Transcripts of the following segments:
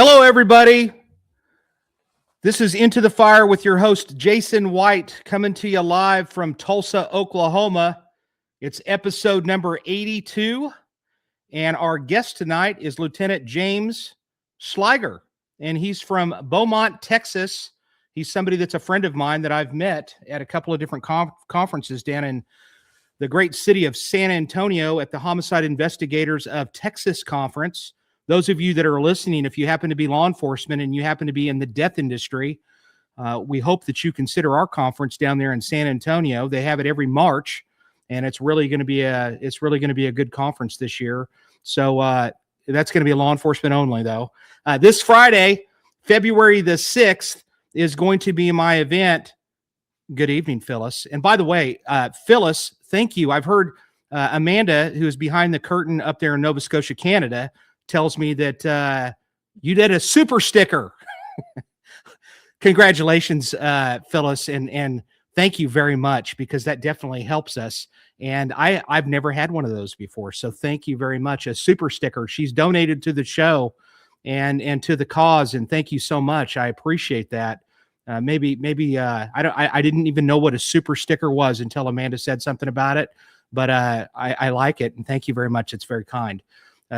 Hello, everybody. This is Into the Fire with your host, Jason White, coming to you live from Tulsa, Oklahoma. It's episode number 82, and our guest tonight is Lieutenant James Sliger, and he's from Beaumont, Texas. He's somebody that's a friend of mine that I've met at a couple of different conferences down in the great city of San Antonio at the Homicide Investigators of Texas Conference. Those of you that are listening, if you happen to be law enforcement and you happen to be in the death industry, we hope that you consider our conference down there in San Antonio. They have it every March, and it's really going to be a good conference this year. So that's going to be law enforcement only, though. This Friday, February the 6th, is going to be my event. Good evening, Phyllis. And by the way, Phyllis, thank you. I've heard Amanda, who is behind the curtain up there in Nova Scotia, Canada, tells me that you did a super sticker. Congratulations, Phyllis, and thank you very much, because that definitely helps us. And I've never had one of those before, so thank you very much. A super sticker. She's donated to the show and to the cause, and thank you so much. I appreciate that. Maybe I didn't even know what a super sticker was until Amanda said something about it, but I like it, and thank you very much. It's very kind.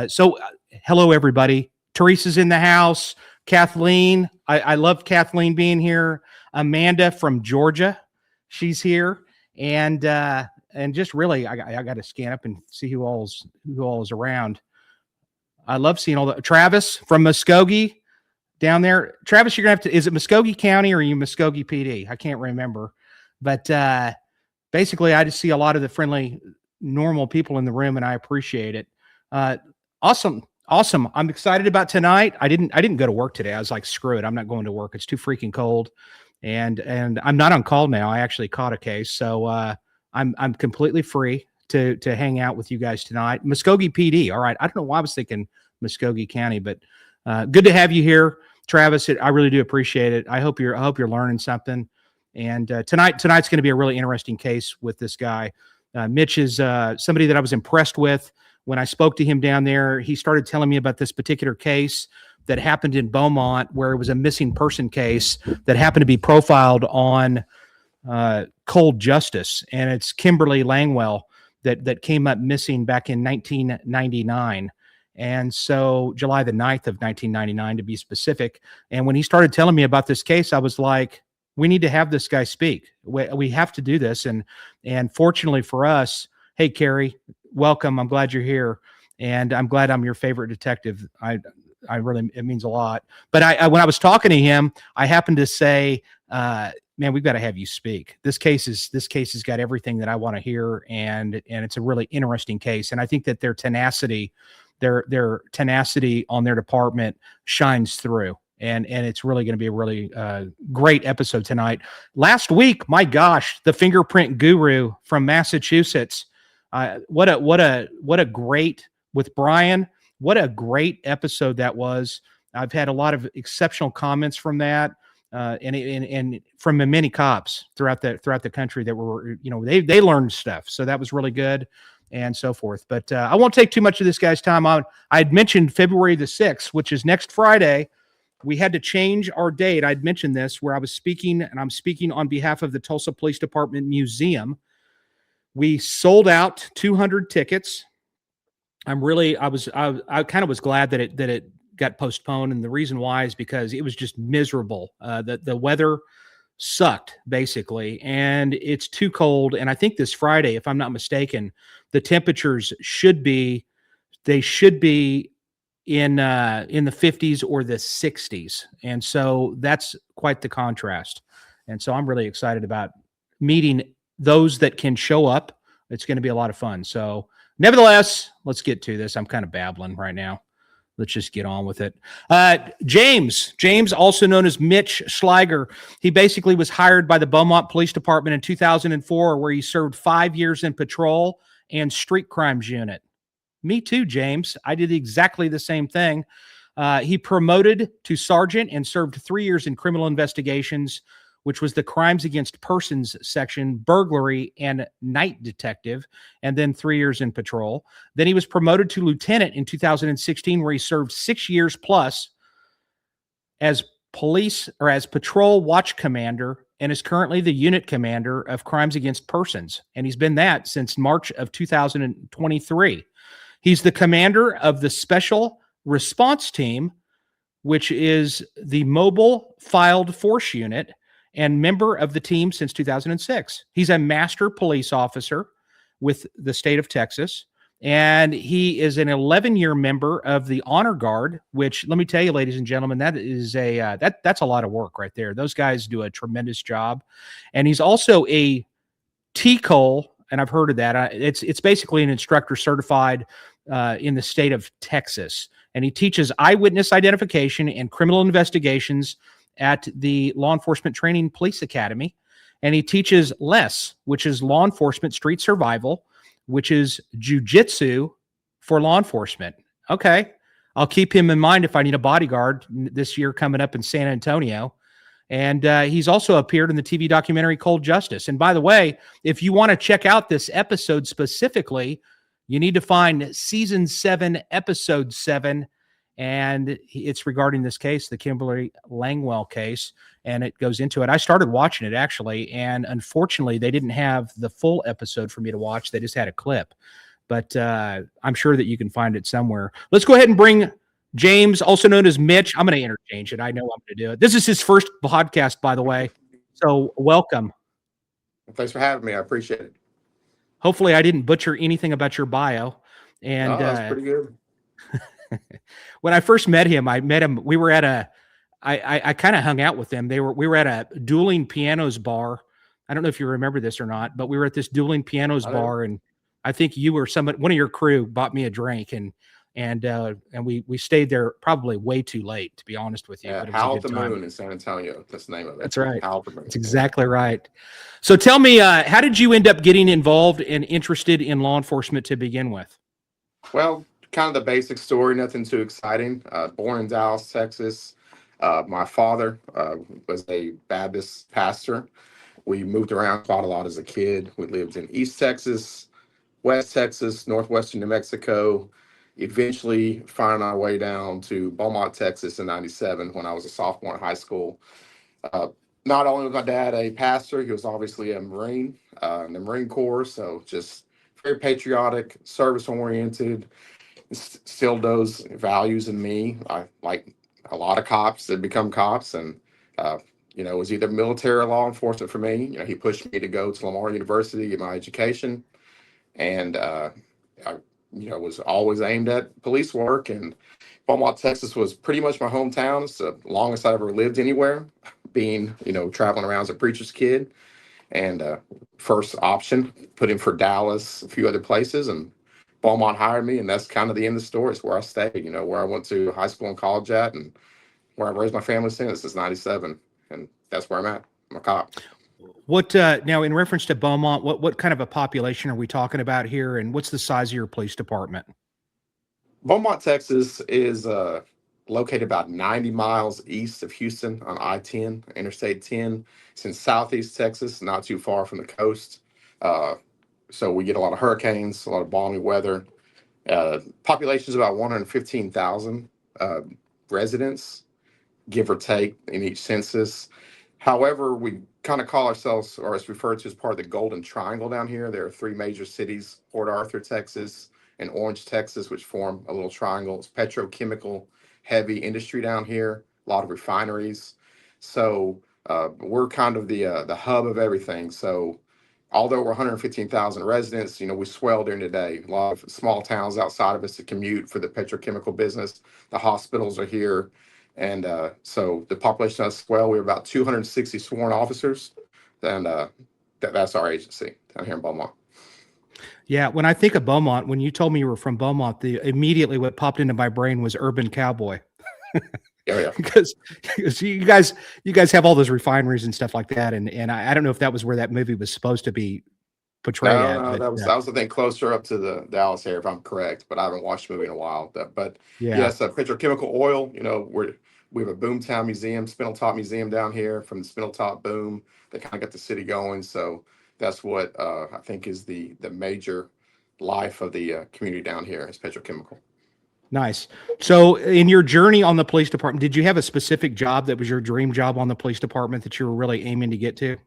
So hello, everybody. Teresa's in the house. Kathleen, I love Kathleen being here. Amanda from Georgia, she's here. And just really, I got to scan up and see who all is around. I love seeing all the Travis from Muskogee down there. Travis, you're gonna have to. Is it Muskogee County or are you Muskogee PD? I can't remember. But basically, I just see a lot of the friendly, normal people in the room, and I appreciate it. Awesome. I'm excited about tonight. I didn't go to work today. I was like, screw it. I'm not going to work. It's too freaking cold. And I'm not on call now. I actually caught a case. So I'm completely free to hang out with you guys tonight. Muskogee PD. All right. I don't know why I was thinking Muskogee County, but good to have you here, Travis. I really do appreciate it. I hope you're learning something. And tonight's going to be a really interesting case with this guy. Mitch is somebody that I was impressed with. When I spoke to him down there, he started telling me about this particular case that happened in Beaumont, where it was a missing person case that happened to be profiled on Cold Justice. And it's Kimberly Langwell that came up missing back in 1999. And so July the 9th of 1999, to be specific. And when he started telling me about this case, I was like, we need to have this guy speak. We have to do this. And fortunately for us, hey, Carrie, welcome. I'm glad you're here, and I'm glad I'm your favorite detective. I really, it means a lot. But when I was talking to him, I happened to say, man, we've got to have you speak. This case has got everything that I want to hear, and it's a really interesting case. And I think that their tenacity on their department shines through. And it's really going to be a really great episode tonight. Last week, my gosh, the fingerprint guru from Massachusetts. What a great, with Brian, what a great episode that was. I've had a lot of exceptional comments from that, and from many cops throughout the country that were, they learned stuff. So that was really good, and so forth. But I won't take too much of this guy's time. I had mentioned February the 6th, which is next Friday. We had to change our date. I'd mentioned this, where I was speaking, and I'm speaking on behalf of the Tulsa Police Department Museum. We sold out 200 tickets. I kind of was glad that it got postponed, and the reason why is because it was just miserable. The weather sucked basically, and it's too cold. And I think this Friday, if I'm not mistaken, the temperatures should be in the 50s or the 60s, and so that's quite the contrast. And so I'm really excited about meeting those that can show up. It's going to be a lot of fun. So nevertheless, let's get to this. I'm kind of babbling right now. Let's just get on with it. James, also known as Mitch Sliger. He basically was hired by the Beaumont Police Department in 2004, where he served 5 years in patrol and street crimes unit. Me too, James. I did exactly the same thing. He promoted to sergeant and served 3 years in criminal investigations, which was the crimes against persons section, burglary, and night detective, and then 3 years in patrol. Then he was promoted to lieutenant in 2016, where he served 6 years plus as as patrol watch commander and is currently the unit commander of crimes against persons. And he's been that since March of 2023. He's the commander of the Special Response Team, which is the Mobile Filed Force Unit, and member of the team since 2006. He's a master police officer with the state of Texas, and he is an 11-year member of the Honor Guard, which, let me tell you, ladies and gentlemen, that is that's a lot of work right there. Those guys do a tremendous job. And he's also a TCOL, and I've heard of that. It's basically an instructor certified in the state of Texas, and he teaches eyewitness identification and criminal investigations at the Law Enforcement Training Police Academy. And he teaches LESS, which is Law Enforcement Street Survival, which is jujitsu for law enforcement. Okay. I'll keep him in mind if I need a bodyguard this year coming up in San Antonio. And he's also appeared in the TV documentary Cold Justice. And by the way, if you want to check out this episode specifically, you need to find season 7, episode 7. And it's regarding this case, the Kimberly Langwell case, and it goes into it. I started watching it, actually, and unfortunately, they didn't have the full episode for me to watch. They just had a clip, but I'm sure that you can find it somewhere. Let's go ahead and bring James, also known as Mitch. I'm going to interchange it. I know I'm going to do it. This is his first podcast, by the way, so welcome. Thanks for having me. I appreciate it. Hopefully, I didn't butcher anything about your bio. And that's pretty good. When I first met him, we were at I kind of hung out with them. We were at a dueling pianos bar. I don't know if you remember this or not, but we were at this dueling pianos bar, and I think you or one of your crew bought me a drink, and we stayed there probably way too late, to be honest with you. Yeah, Howl at the Moon in San Antonio. That's the name of it. That's right. Howl at the Moon. That's exactly right. So tell me, how did you end up getting involved and interested in law enforcement to begin with? Well, kind of the basic story, nothing too exciting. Born in Dallas, Texas. My father was a Baptist pastor. We moved around quite a lot as a kid. We lived in East Texas, West Texas, Northwestern New Mexico, eventually finding our way down to Beaumont, Texas in 97 when I was a sophomore in high school. Not only was my dad a pastor, he was obviously a Marine in the Marine Corps, so just very patriotic, service-oriented, instilled those values in me. I like a lot of cops that become cops, and it was either military or law enforcement for me. He pushed me to go to Lamar University, get my education, and I was always aimed at police work. And Beaumont, Texas was pretty much my hometown. It's the longest I ever lived anywhere, being traveling around as a preacher's kid. And first option, put in for Dallas, a few other places, and Beaumont hired me, and that's kind of the end of the story. It's where I stayed, where I went to high school and college at, and where I've raised my family since 97, and that's where I'm at. I'm a cop. What now, in reference to Beaumont, what kind of a population are we talking about here, and what's the size of your police department? Beaumont, Texas is located about 90 miles east of Houston on I-10, Interstate 10. It's in southeast Texas, not too far from the coast. So we get a lot of hurricanes, a lot of balmy weather. Population is about 115,000 residents, give or take, in each census. However, we kind of call ourselves, or it's referred to as part of the Golden Triangle down here. There are 3 major cities: Port Arthur, Texas, and Orange, Texas, which form a little triangle. It's petrochemical heavy industry down here, a lot of refineries. So we're kind of the hub of everything. So although we're 115,000 residents, we swell during the day. A lot of small towns outside of us to commute for the petrochemical business. The hospitals are here. And so the population does swell. We have about 260 sworn officers. And that's our agency down here in Beaumont. Yeah, when I think of Beaumont, when you told me you were from Beaumont, immediately what popped into my brain was Urban Cowboy. Yeah. because you guys have all those refineries and stuff like that, and I don't know if that was where that movie was supposed to be portrayed at. No, that was I think closer up to the Dallas area, if I'm correct, but I haven't watched the movie in a while. But yes, petrochemical oil. We have a Boomtown Museum, Spindletop Museum down here from the Spindletop boom that kind of got the city going. So that's what I think is the major life of the community down here is petrochemical. Nice. So, in your journey on the police department, did you have a specific job that was your dream job on the police department that you were really aiming to get to?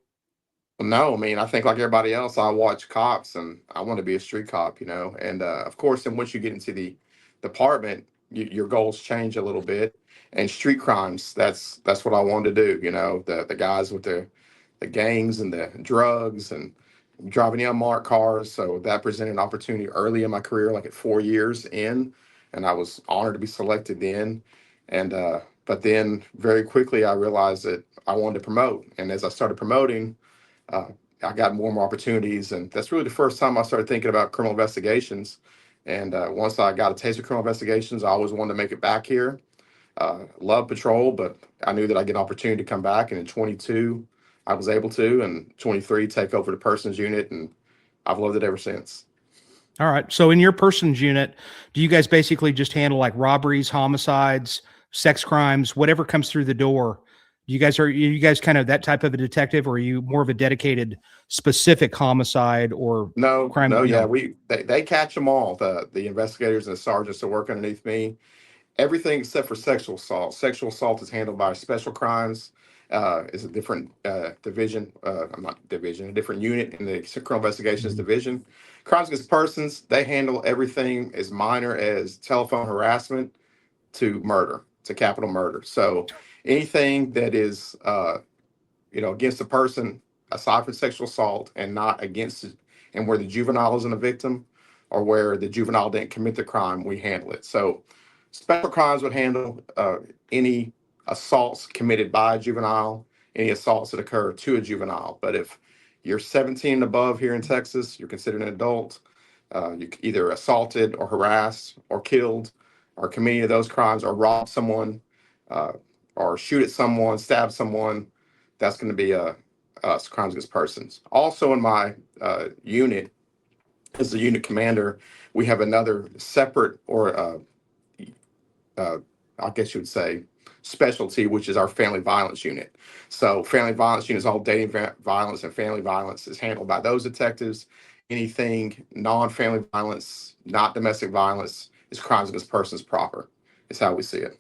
Well, no, I mean, I think like everybody else, I watch cops and I want to be a street cop, you know. And of course, then once you get into the department, your goals change a little bit. And street crimes, that's what I wanted to do, you know, the guys with the gangs and the drugs and driving the unmarked cars. So that presented an opportunity early in my career, like at 4 years in, and I was honored to be selected then. And but then very quickly I realized that I wanted to promote. And as I started promoting, uh, I got more and more opportunities, and that's really the first time I started thinking about criminal investigations. And once I got a taste of criminal investigations, I always wanted to make it back here. Love patrol, but I knew that I'd get an opportunity to come back. And in 22, I was able to, and 23, take over the persons unit, and I've loved it ever since. All right. So, in your persons unit, do you guys basically just handle like robberies, homicides, sex crimes, whatever comes through the door? You guys kind of that type of a detective, or are you more of a dedicated, specific homicide or No, crime? no, You yeah, know, they catch them all. The investigators and the sergeants that work underneath me, everything except for sexual assault. Sexual assault is handled by special crimes. Is a different division. I'm not division, a different unit in the criminal investigations Mhm. division. Crimes against persons, they handle everything as minor as telephone harassment to murder, to capital murder. So anything that is against a person aside from sexual assault and not against it, and where the juvenile isn't a victim or where the juvenile didn't commit the crime, we handle it. So special crimes would handle any assaults committed by a juvenile, any assaults that occur to a juvenile. But if you're 17 and above here in Texas, you're considered an adult. You either assaulted or harassed or killed or committed those crimes or robbed someone uh, or shoot at someone, stab someone. That's going to be crimes against persons. Also, in my unit, as the unit commander, we have another separate or uh, I guess you would say specialty, which is our family violence unit. So, family violence unit is all dating violence and family violence is handled by those detectives. Anything non-family violence, not domestic violence, is crimes against persons proper. Is how we see it.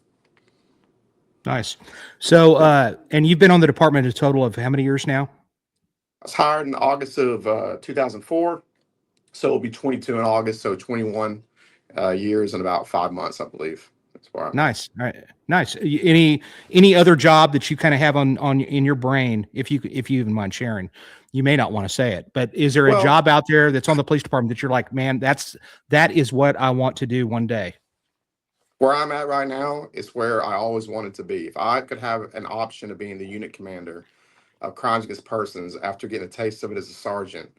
Nice. So, Yeah. and you've been on the department a total of how many years now? I was hired in August of 2004. So it'll be 22 in August, so 21 years and about 5 months, I believe. That's where I'm at. Nice. All right. Nice. Any other job that you kind of have on in your brain, if you even mind sharing? You may not want to say it, but is there a Well, job out there that's on the police department that you're like, man, that is what I want to do one day? where I'm at right now is where I always wanted to be. If I could have an option of being the unit commander of crimes against persons after getting a taste of it as a sergeant,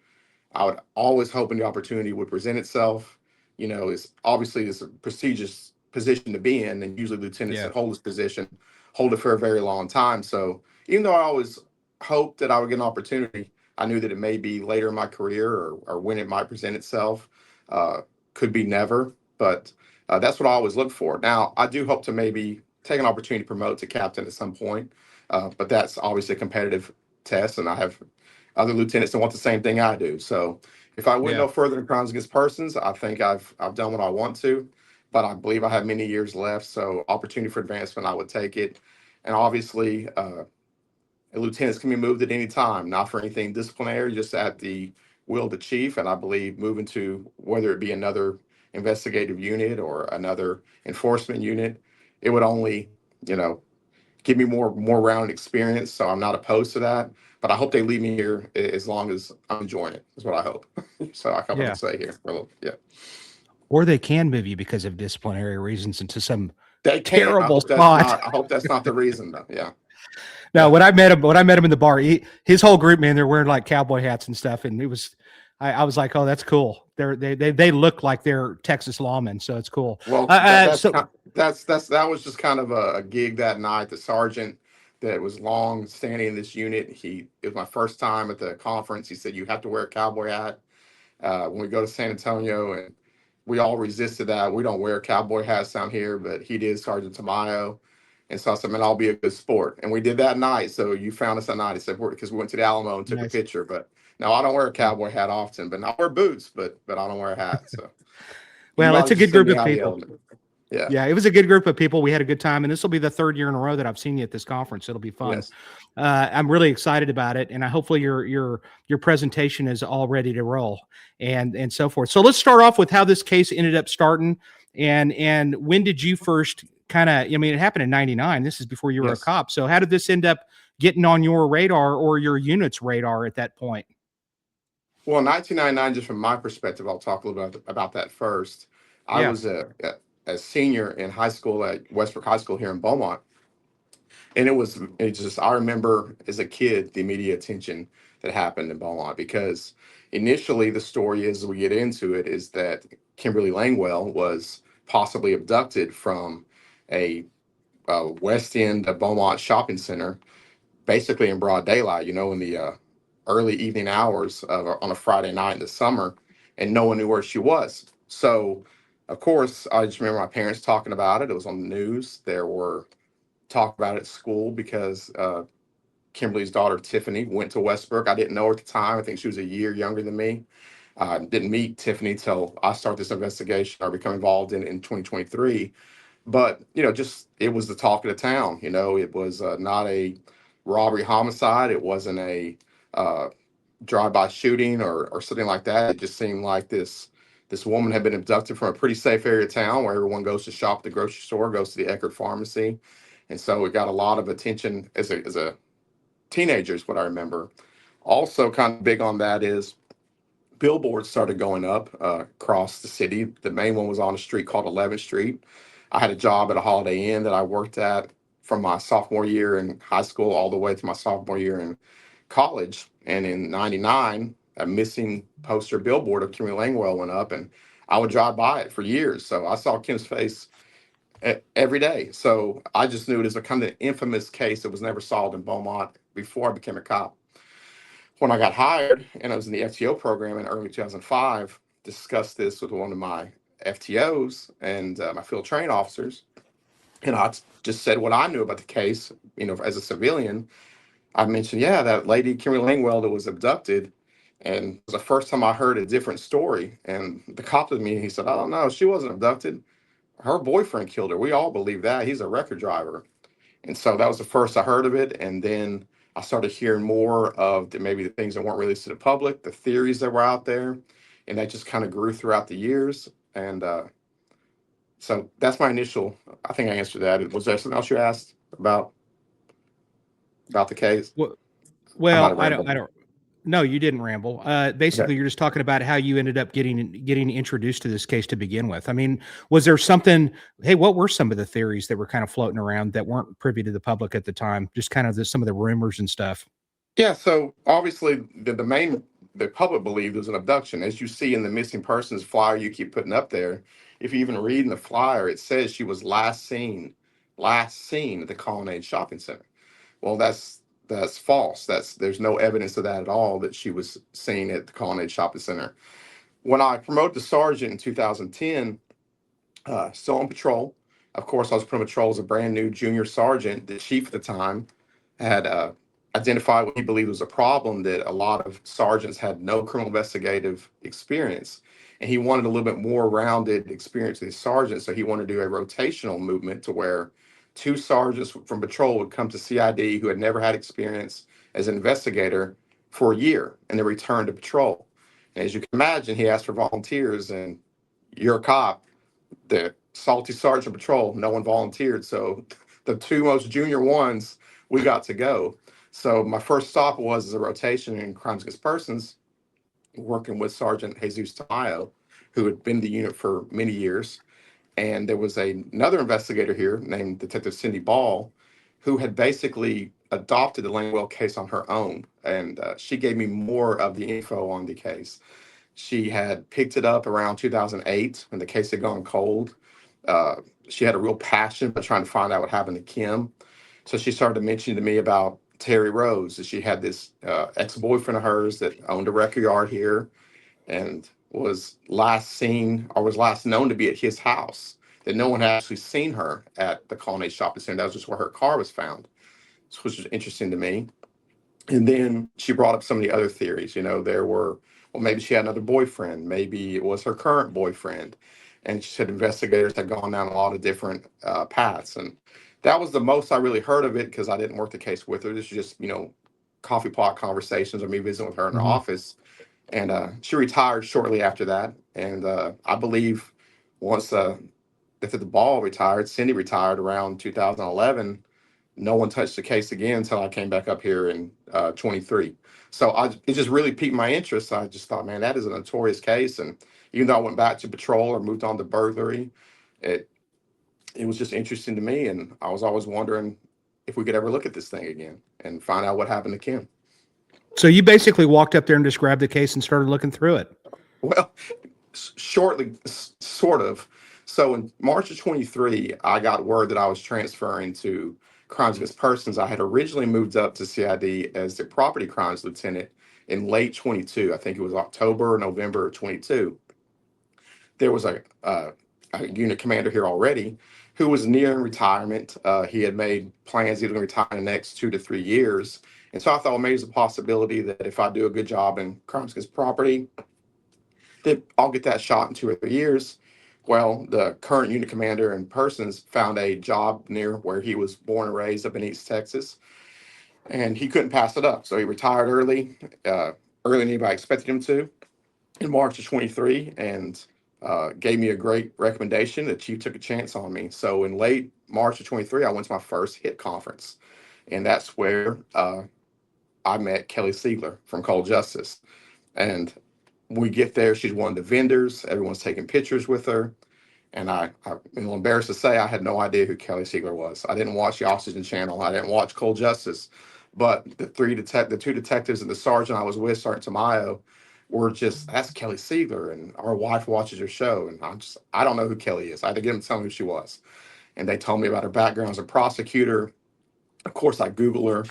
I would always hoping the opportunity would present itself. You know, it's a prestigious position to be in, and usually lieutenants Yeah. that hold this position hold it for a very long time. So even though I always hoped that I would get an opportunity, I knew that it may be later in my career or when it might present itself. Uh, could be never, but that's what I always look for. Now, I do hope to maybe take an opportunity to promote to captain at some point, but that's obviously a competitive test, and I have other lieutenants that want the same thing I do. So if I went Yeah. no further in crimes against persons, I think I've done what I want to, but I believe I have many years left. So opportunity for advancement, I would take it. And obviously, lieutenants can be moved at any time, not for anything disciplinary, just at the will of the chief. And I believe moving to whether it be another investigative unit or another enforcement unit, it would only, you know, give me more round experience. So I'm not opposed to that. But I hope they leave me here as long as I'm enjoying it. Is what I hope. So I can Yeah. say here. Well, yeah, Or they can move you because of disciplinary reasons into some they can. terrible spot. I hope that's not the reason though. Yeah, No, yeah. when I met him in the bar, his whole group, man, they're wearing like cowboy hats and stuff, and I was like, oh, that's cool. They look like they're Texas lawmen, so it's cool. Well, So that was just kind of a gig that night. The sergeant that was long standing in this unit. It was my first time at the conference. He said you have to wear a cowboy hat when we go to San Antonio, and we all resisted that. We don't wear cowboy hats down here, but he did, Sergeant Tamayo. And so I said, man, I'll be a good sport. And we did that night. So you found us that night. He said, because we went to the Alamo and took a nice. picture. But no, I don't wear a cowboy hat often, but I wear boots, but I don't wear a hat. So you Well, might it's have a just good seen group me of out of the people. element. Yeah. Yeah, it was a good group of people. We had a good time, and this will be the third year in a row that I've seen you at this conference. It'll be fun. Yes. I'm really excited about it, and I hopefully your presentation is all ready to roll and so forth. So let's start off with how this case ended up starting, and when did you first kind of? I mean, it happened in '99. This is before you were a Yes. cop. So how did this end up getting on your radar or your unit's radar at that point? Well, 1999, just from my perspective, I'll talk a little bit about that first. I Yeah. was a senior in high school at Westbrook High School here in Beaumont. And it just, I remember as a kid, the immediate attention that happened in Beaumont because initially the story, as we get into it, is that Kimberly Langwell was possibly abducted from a West End of Beaumont shopping center, basically in broad daylight, in the early evening hours on a Friday night in the summer, and no one knew where she was. So, of course, I just remember my parents talking about it. It was on the news. There were talk about it at school because Kimberly's daughter Tiffany went to Westbrook. I didn't know her at the time. I think she was a year younger than me. Didn't meet Tiffany till I started this investigation or become involved in 2023. But just it was the talk of the town. It was not a robbery homicide. It wasn't a uh, drive-by shooting or something like that. It just seemed like this woman had been abducted from a pretty safe area of town where everyone goes to shop at the grocery store, goes to the Eckerd Pharmacy, and so it got a lot of attention as a teenager, is what I remember. Also, kind of big on that is billboards started going up across the city. The main one was on a street called 11th Street. I had a job at a Holiday Inn that I worked at from my sophomore year in high school all the way to my sophomore year in college. And in '99, a missing poster billboard of Kimmy Langwell went up, and I would drive by it for years. So I saw Kim's face every day. So I just knew it as a kind of infamous case that was never solved in Beaumont before I became a cop. When I got hired and I was in the FTO program in early 2005, discussed this with one of my FTOs and my field training officers. And I just said what I knew about the case, as a civilian. I mentioned, yeah, that lady, Kimberly Langwell, that was abducted. And it was the first time I heard a different story. And the cop with me, he said, oh, no, she wasn't abducted. Her boyfriend killed her. We all believe that. He's a record driver. And so that was the first I heard of it. And then I started hearing more of maybe the things that weren't released to the public, the theories that were out there. And that just kind of grew throughout the years. And so that's my initial, I think I answered that. Was there something else you asked about the case? Well, I might well, have I don't. rambled. I don't. No, you didn't ramble. Okay. Basically, you're just talking about how you ended up getting introduced to this case to begin with. I mean, was there something? Hey, what were some of the theories that were kind of floating around that weren't privy to the public at the time? Just kind of some of the rumors and stuff. Yeah, so obviously the public believed it was an abduction. As you see in the missing persons flyer you keep putting up there, if you even read in the flyer, it says she was last seen at the Colonnade Shopping Center. Well, that's false. There's no evidence of that at all that she was seen at the Colonnade Shopping Center. When I promoted to sergeant in 2010, still on patrol. Of course, I was put on patrol as a brand new junior sergeant. The chief at the time had identified what he believed was a problem, that a lot of sergeants had no criminal investigative experience. And he wanted a little bit more rounded experience with his sergeants. So he wanted to do a rotational movement to where two sergeants from patrol would come to CID who had never had experience as an investigator for a year and then return to patrol. And as you can imagine, he asked for volunteers, and you're a cop, the salty sergeant patrol, no one volunteered. So the two most junior ones, we got to go. So my first stop was as a rotation in crimes against persons, working with Sergeant Jesus Tamayo, who had been in the unit for many years. And there was another investigator here named Detective Cindy Ball, who had basically adopted the Langwell case on her own. And she gave me more of the info on the case. She had picked it up around 2008 when the case had gone cold. Uh, she had a real passion for trying to find out what happened to Kim. So she started mentioning to me about Terry Rose, that she had this ex-boyfriend of hers that owned a record yard here and was last seen or was last known to be at his house, that no one had actually seen her at the Colonnade Shopping Center. That was just where her car was found, which was interesting to me. And then she brought up some of the other theories. There were, well, maybe she had another boyfriend, maybe it was her current boyfriend. And she said investigators had gone down a lot of different paths. And that was the most I really heard of it because I didn't work the case with her. This was just, coffee pot conversations or me visiting with her in her Mhm. office. And she retired shortly after that. And I believe once after the ball retired, Cindy retired around 2011. No one touched the case again until I came back up here in 23. So it just really piqued my interest. I just thought, man, that is a notorious case. And even though I went back to patrol or moved on to burglary, it it was just interesting to me. And I was always wondering if we could ever look at this thing again and find out what happened to Kim. So you basically walked up there and just grabbed the case and started looking through it. Well, shortly, sort of. So in March of 23, I got word that I was transferring to crimes against persons. I had originally moved up to CID as the property crimes lieutenant in late 22. I think it was October or November of 22. There was a unit commander here already who was nearing retirement. He had made plans he was going to retire in the next 2 to 3 years. And so I thought, well, maybe there's a possibility that if I do a good job in crimes against property, that I'll get that shot in 2 or 3 years. Well, the current unit commander in persons found a job near where he was born and raised up in East Texas, and he couldn't pass it up. So he retired earlier than anybody expected him to in March of 23, and gave me a great recommendation. The chief took a chance on me. So in late March of 23, I went to my first HIT conference, and that's where I met Kelly Siegler from Cold Justice. And we get there, she's one of the vendors. Everyone's taking pictures with her. And I'm embarrassed to say I had no idea who Kelly Siegler was. I didn't watch the Oxygen Channel. I didn't watch Cold Justice. But the two detectives and the sergeant I was with, Sergeant Tamayo, were just, that's Kelly Siegler. And our wife watches her show. And I don't know who Kelly is. I had to get them to tell me who she was. And they told me about her background as a prosecutor. Of course, I Google her.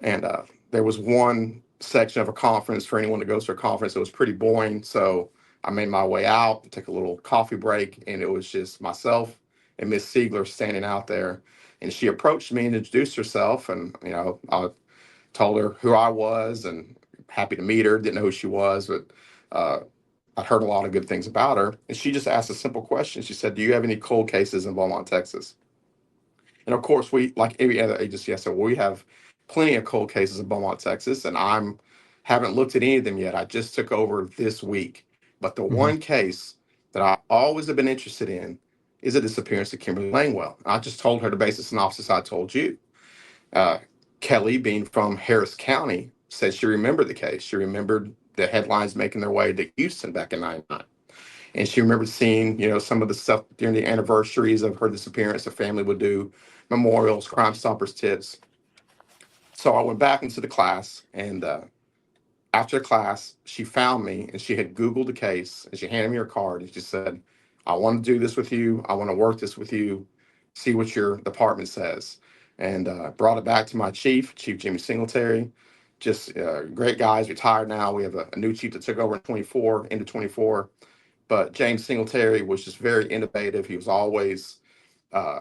And there was one section of a conference for anyone that goes to a conference. It was pretty boring. So I made my way out, took a little coffee break, and it was just myself and Miss Siegler standing out there. And she approached me and introduced herself. And, I told her who I was and happy to meet her. Didn't know who she was, but I'd heard a lot of good things about her. And she just asked a simple question. She said, "Do you have any cold cases in Beaumont, Texas?" And of course, we, like every other agency, I said, well, we have plenty of cold cases in Beaumont, Texas, and haven't looked at any of them yet. I just took over this week. But the Mhm. one case that I always have been interested in is the disappearance of Kimberly Langwell. I just told her the basic synopsis I told you. Uh, Kelly, being from Harris County, said she remembered the case. She remembered the headlines making their way to Houston back in '99. And she remembered seeing, some of the stuff during the anniversaries of her disappearance. The family would do memorials, Crime Stoppers tips. So I went back into the class, and after class, she found me and she had Googled the case, and she handed me her card and she said, "I want to do this with you. I want to work this with you. See what your department says." And brought it back to my chief, Chief Jimmy Singletary. Just great guys, retired now. We have a new chief that took over in 24, into 24. But James Singletary was just very innovative. He was always uh,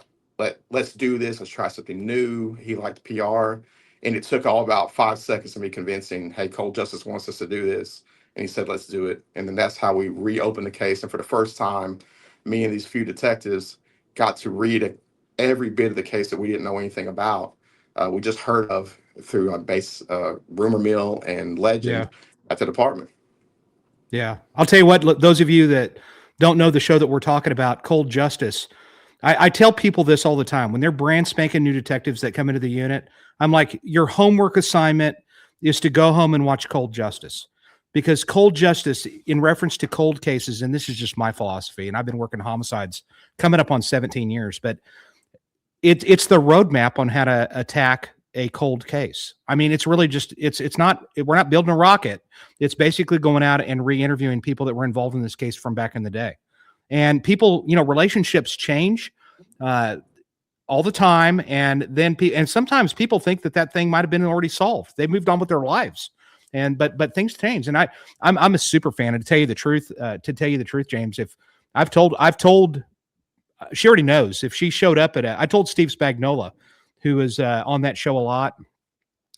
let's do this. Let's try something new. He liked PR, and it took all about 5 seconds of me convincing, "Hey, Cold Justice wants us to do this," and he said, "Let's do it." And then that's how we reopened the case. And for the first time, me and these few detectives got to read every bit of the case that we didn't know anything about. We just heard of through a base rumor mill and Yeah. legend at the department. Yeah. I'll tell you what, those of you that don't know the show that we're talking about, Cold Justice, I tell people this all the time. When they're brand spanking new detectives that come into the unit, I'm like, your homework assignment is to go home and watch Cold Justice. Because Cold Justice, in reference to cold cases, and this is just my philosophy, and I've been working homicides coming up on 17 years, but it's the roadmap on how to attack a cold case. I mean, it's really just it's not, we're not building a rocket. It's basically going out and re-interviewing people that were involved in this case from back in the day. And people, relationships change uh, all the time, and then and sometimes people think that thing might have been already solved. They moved on with their lives, and but things change. And I'm a super fan. And to tell you the truth, James, if I've told she already knows if she showed up I told Steve Spagnola, who is on that show a lot.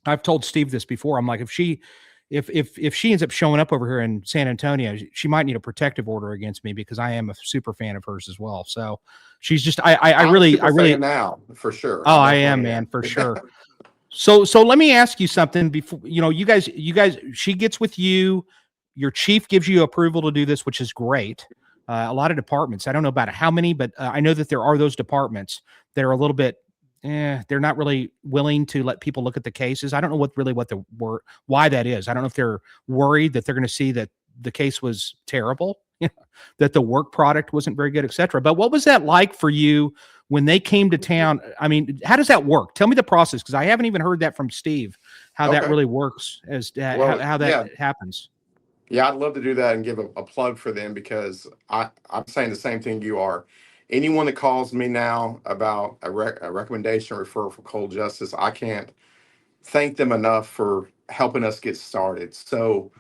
I've told Steve this before. I'm like, if she ends up showing up over here in San Antonio, she might need a protective order against me because I am a super fan of hers as well. So she's just I I'm a really super fan now for sure. oh, I I am, definitely man, am. for sure. So let me ask you something before, you guys, she gets with you, your chief gives you approval to do this, which is great. A lot of departments, I don't know about how many, but I know that there are those departments that are a little bit, they're not really willing to let people look at the cases. I don't know why that is. I don't know if they're worried that they're going to see that the case was terrible, that the work product wasn't very good, etc. But what was that like for you when they came to town? I mean, how does that work? Tell me the process, because I haven't even heard that from Steve, how that Okay. really works, as Well, how that yeah. happens. Yeah, I'd love to do that and give a plug for them because I'm saying the same thing you are. Anyone that calls me now about a recommendation or referral for cold justice, I can't thank them enough for helping us get started. So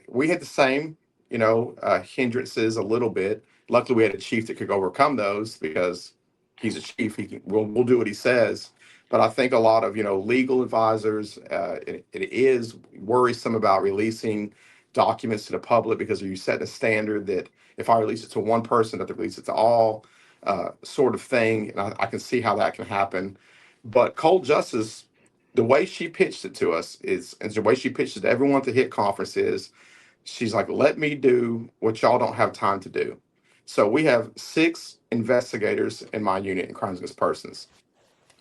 we had the same, hindrances a little bit. Luckily, we had a chief that could overcome those because he's a chief. We'll do what he says. But I think a lot of legal advisors, it is worrisome about releasing documents to the public because you set a standard that if I release it to one person, that they release it to all, sort of thing. And I can see how that can happen. But cold justice, the way she pitched it to us and the way she pitched it to everyone at the HIT conference is, she's like, let me do what y'all don't have time to do. So we have 6 investigators in my unit in crimes against persons,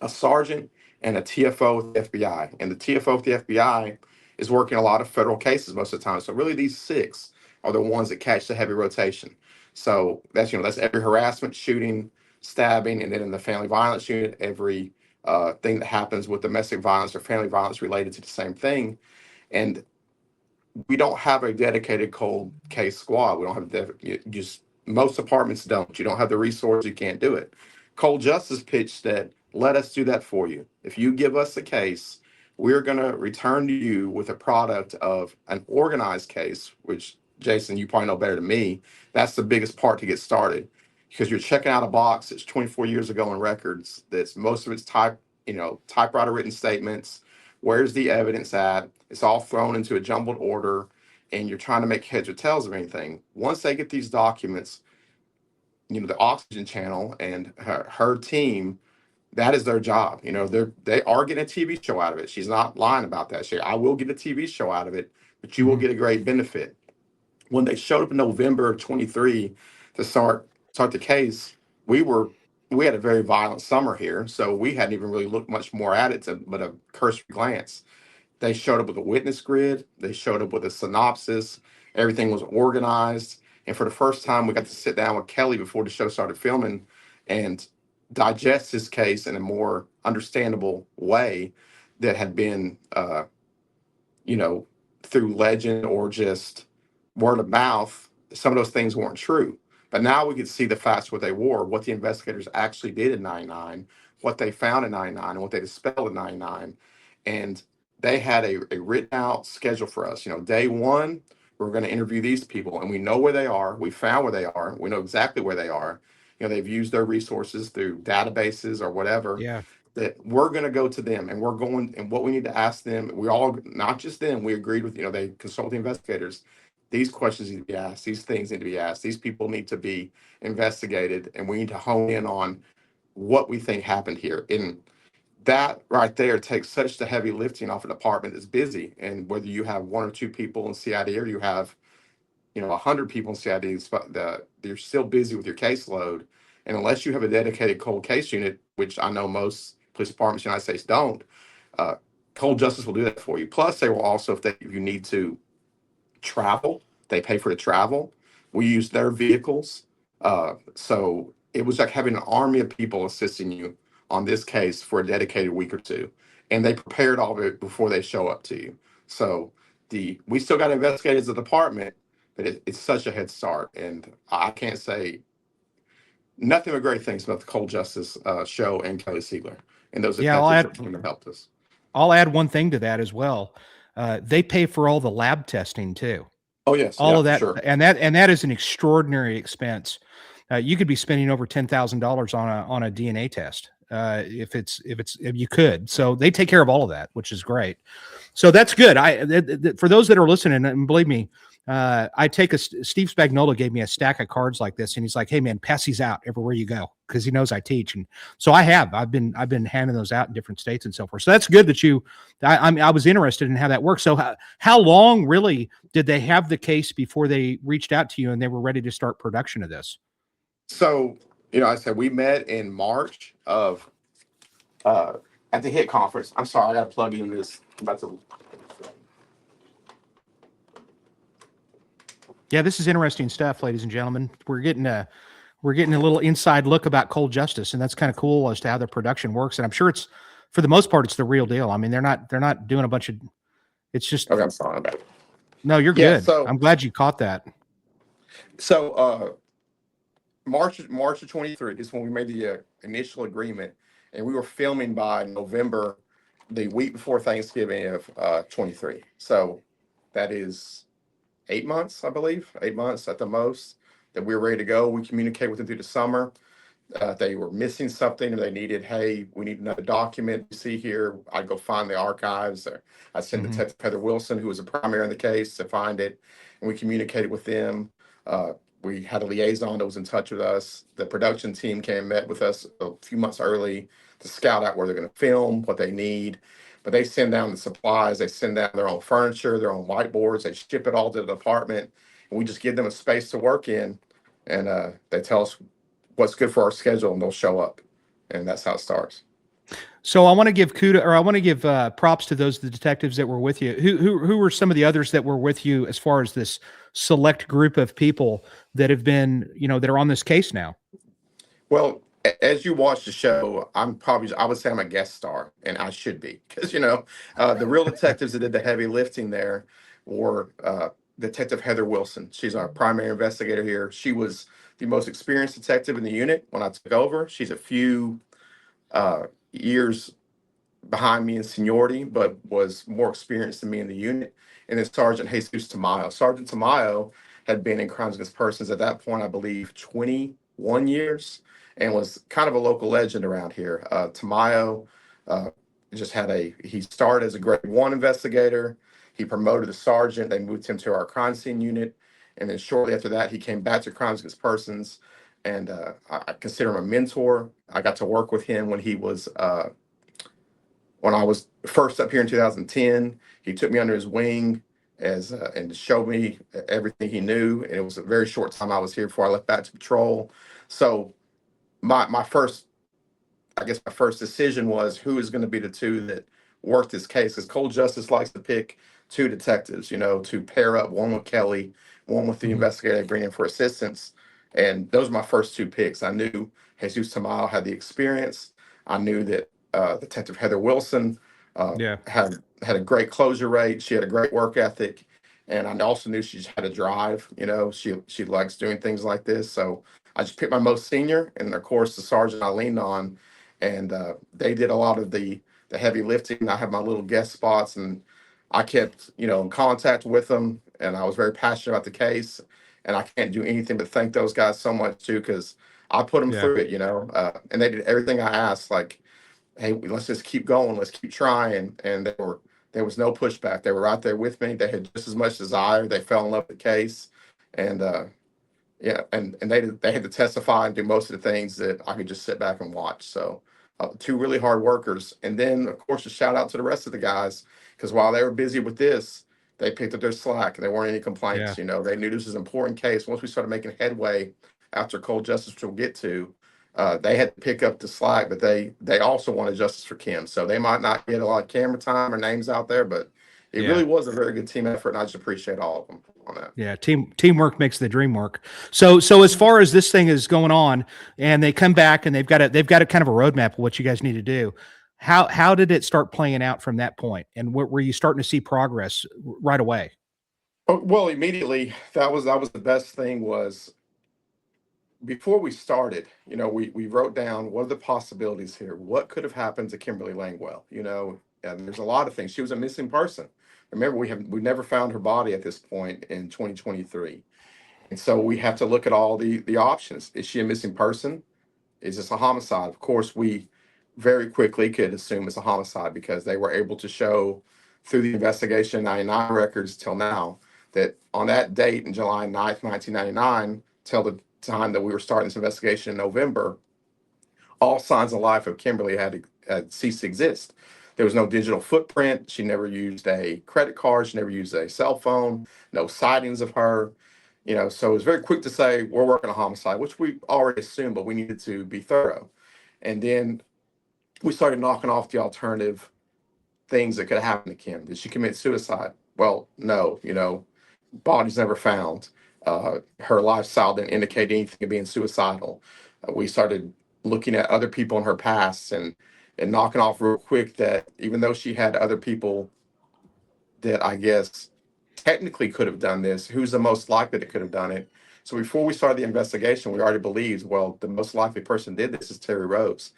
a sergeant and a TFO with the FBI. And the TFO with the FBI is working a lot of federal cases most of the time. So really these 6 are the ones that catch the heavy rotation. So that's every harassment, shooting, stabbing, and then in the family violence unit, every thing that happens with domestic violence or family violence related to the same thing. And we don't have a dedicated cold case squad. We don't have just most departments don't. You don't have the resources. You can't do it. Cold Justice pitched that let us do that for you. If you give us a case, we're going to return to you with a product of an organized case, which Jason, you probably know better than me. That's the biggest part to get started because you're checking out a box that's 24 years ago in records. That's most of it's typewriter written statements. Where's the evidence at? It's all thrown into a jumbled order, and you're trying to make heads or tails of anything. Once they get these documents, the Oxygen Channel and her team, that is their job. They are getting a TV show out of it. She's not lying about that. I will get a TV show out of it, but you will Mhm. get a great benefit. When they showed up in November of 23 to start the case, we had a very violent summer here, so we hadn't even really looked much more at it but a cursory glance. They showed up with a witness grid. They showed up with a synopsis. Everything was organized. And for the first time, we got to sit down with Kelly before the show started filming and digest his case in a more understandable way that had been, you know, through legend or just word of mouth. Some of those things weren't true. But now we could see the facts what they were, what the investigators actually did in 99, what they found in 99, and what they dispelled in 99. And they had a written out schedule for us. Day one, we're going to interview these people, and we know where they are. We found where they are. We know exactly where they are. They've used their resources through databases or whatever, Yeah. that we're going to go to them and we're going, and what we need to ask them, we all, not just them, we agreed with, they consult the investigators. These questions need to be asked. These things need to be asked. These people need to be investigated, and we need to hone in on what we think happened here. And that right there takes such the heavy lifting off an department that's busy. And whether you have 1 or 2 people in CID or you have 100 people in CID, you're still busy with your caseload. And unless you have a dedicated cold case unit, which I know most police departments in the United States don't, uh, cold justice will do that for you. Plus, they will also, if you need to travel, they pay for the travel. We use their vehicles. So it was like having an army of people assisting you on this case for a dedicated week or two. And they prepared all of it before they show up to you. So we still got to investigate as a department, but it's such a head start. And I can't say nothing but great things about the Cold Justice show and Kelly Siegler and those Yeah, detectives that came and helped us. I'll add one thing to that as well. They pay for all the lab testing too. Oh, yes. All Yeah, of for that, sure. and that is an extraordinary expense. You could be spending over $10,000 on a DNA test if you could. So they take care of all of that, which is great. So that's good. For those that are listening, and believe me, I take Steve Spagnola gave me a stack of cards like this, and he's like, "Hey man, pass these out everywhere you go," because he knows I teach, and so I've been handing those out in different states and so forth. So that's good that I was interested in how that works. So how long really did they have the case before they reached out to you and they were ready to start production of this? So, I said we met in March of at the HIT conference. I'm sorry, I got to plug in this. I'm about to. Yeah, this is interesting stuff, ladies and gentlemen. We're getting a little inside look about Cold Justice, and that's kind of cool as to how their production works. And I'm sure it's, for the most part, it's the real deal. I mean, they're not doing a bunch of. It's just. Okay, I'm sorry about it. No, you're Yeah, good. I'm glad you caught that. So March of 23 is when we made the initial agreement, and we were filming by November, the week before Thanksgiving of 23. So that is 8 months, I believe, 8 months at the most that we were ready to go. We communicated with them through the summer. They were missing something, and they needed, hey, we need another document. You see here, I'd go find the archives. Or I sent Detective Heather Wilson, who was a primary in the case, to find it, and we communicated with them. We had a liaison that was in touch with us. The production team came and met with us a few months early to scout out where they're going to film, what they need. But they send down the supplies, they send down their own furniture, their own whiteboards, they ship it all to the department, and we just give them a space to work in, and they tell us what's good for our schedule, and they'll show up, and that's how it starts. So I want to give props to the detectives that were with you. Who were some of the others that were with you as far as this select group of people that have been, that are on this case now? Well, as you watch the show, I would say I'm a guest star, and I should be, because the real detectives that did the heavy lifting there were Detective Heather Wilson. She's our primary investigator here. She was the most experienced detective in the unit when I took over. She's a few years behind me in seniority, but was more experienced than me in the unit. And then Sergeant Jesus Tamayo. Sergeant Tamayo had been in crimes against persons at that point, I believe, 21 years, and was kind of a local legend around here. Tamayo uh, he started as a grade 1 investigator. He promoted to sergeant. They moved him to our crime scene unit. And then shortly after that, he came back to crimes against persons. And I consider him a mentor. I got to work with him when I was first up here in 2010. He took me under his wing and showed me everything he knew. And it was a very short time I was here before I left back to patrol. So my first decision was who is going to be the two that work this case. Because Cold Justice likes to pick two detectives, to pair up, one with Kelly, one with the investigator they bring in for assistance. And those are my first two picks. I knew Jesus Tamayo had the experience. I knew that Detective Heather Wilson had a great closure rate. She had a great work ethic, and I also knew she had a drive. She likes doing things like this. So I just picked my most senior, and of course the sergeant I leaned on, and they did a lot of the heavy lifting. I have my little guest spots, and I kept in contact with them, and I was very passionate about the case. And I can't do anything but thank those guys so much too, because I put them through it, and they did everything I asked. Like, hey, let's just keep going, let's keep trying. And there was no pushback. They were right there with me. They had just as much desire. They fell in love with the case, and and they had to testify and do most of the things that I could just sit back and watch. So two really hard workers. And then of course a shout out to the rest of the guys, because while they were busy with this, they picked up their slack, and there weren't any complaints. They knew this was an important case. Once we started making headway after Cold Justice, which we'll get to, they had to pick up the slack, but they also wanted justice for Kim. So they might not get a lot of camera time or names out there, but it really was a very good team effort, and I just appreciate all of them on that. Yeah, teamwork makes the dream work. So as far as this thing is going on, and they come back and they've got a kind of a roadmap of what you guys need to do. How did it start playing out from that point, and were you starting to see progress right away? Oh, well, immediately that was the best thing was before we started, we wrote down what are the possibilities here? What could have happened to Kimberly Langwell? And there's a lot of things. She was a missing person. Remember, we never found her body at this point in 2023. And so we have to look at all the options. Is she a missing person? Is this a homicide? Of course, we very quickly could assume it's a homicide because they were able to show through the investigation 99 records till now that on that date in July 9th, 1999, till the time that we were starting this investigation in November, all signs of life of Kimberly had ceased to exist. There was no digital footprint. She never used a credit card. She never used a cell phone. No sightings of her. So it was very quick to say we're working on homicide, which we already assumed, but we needed to be thorough. And then we started knocking off the alternative things that could happen to Kim. Did she commit suicide? Well, no. Bodies never found. Her lifestyle didn't indicate anything of being suicidal. We started looking at other people in her past and knocking off real quick that even though she had other people that I guess technically could have done this, who's the most likely that could have done it? So before we started the investigation, we already believed, well, the most likely person did this is Terry Rose.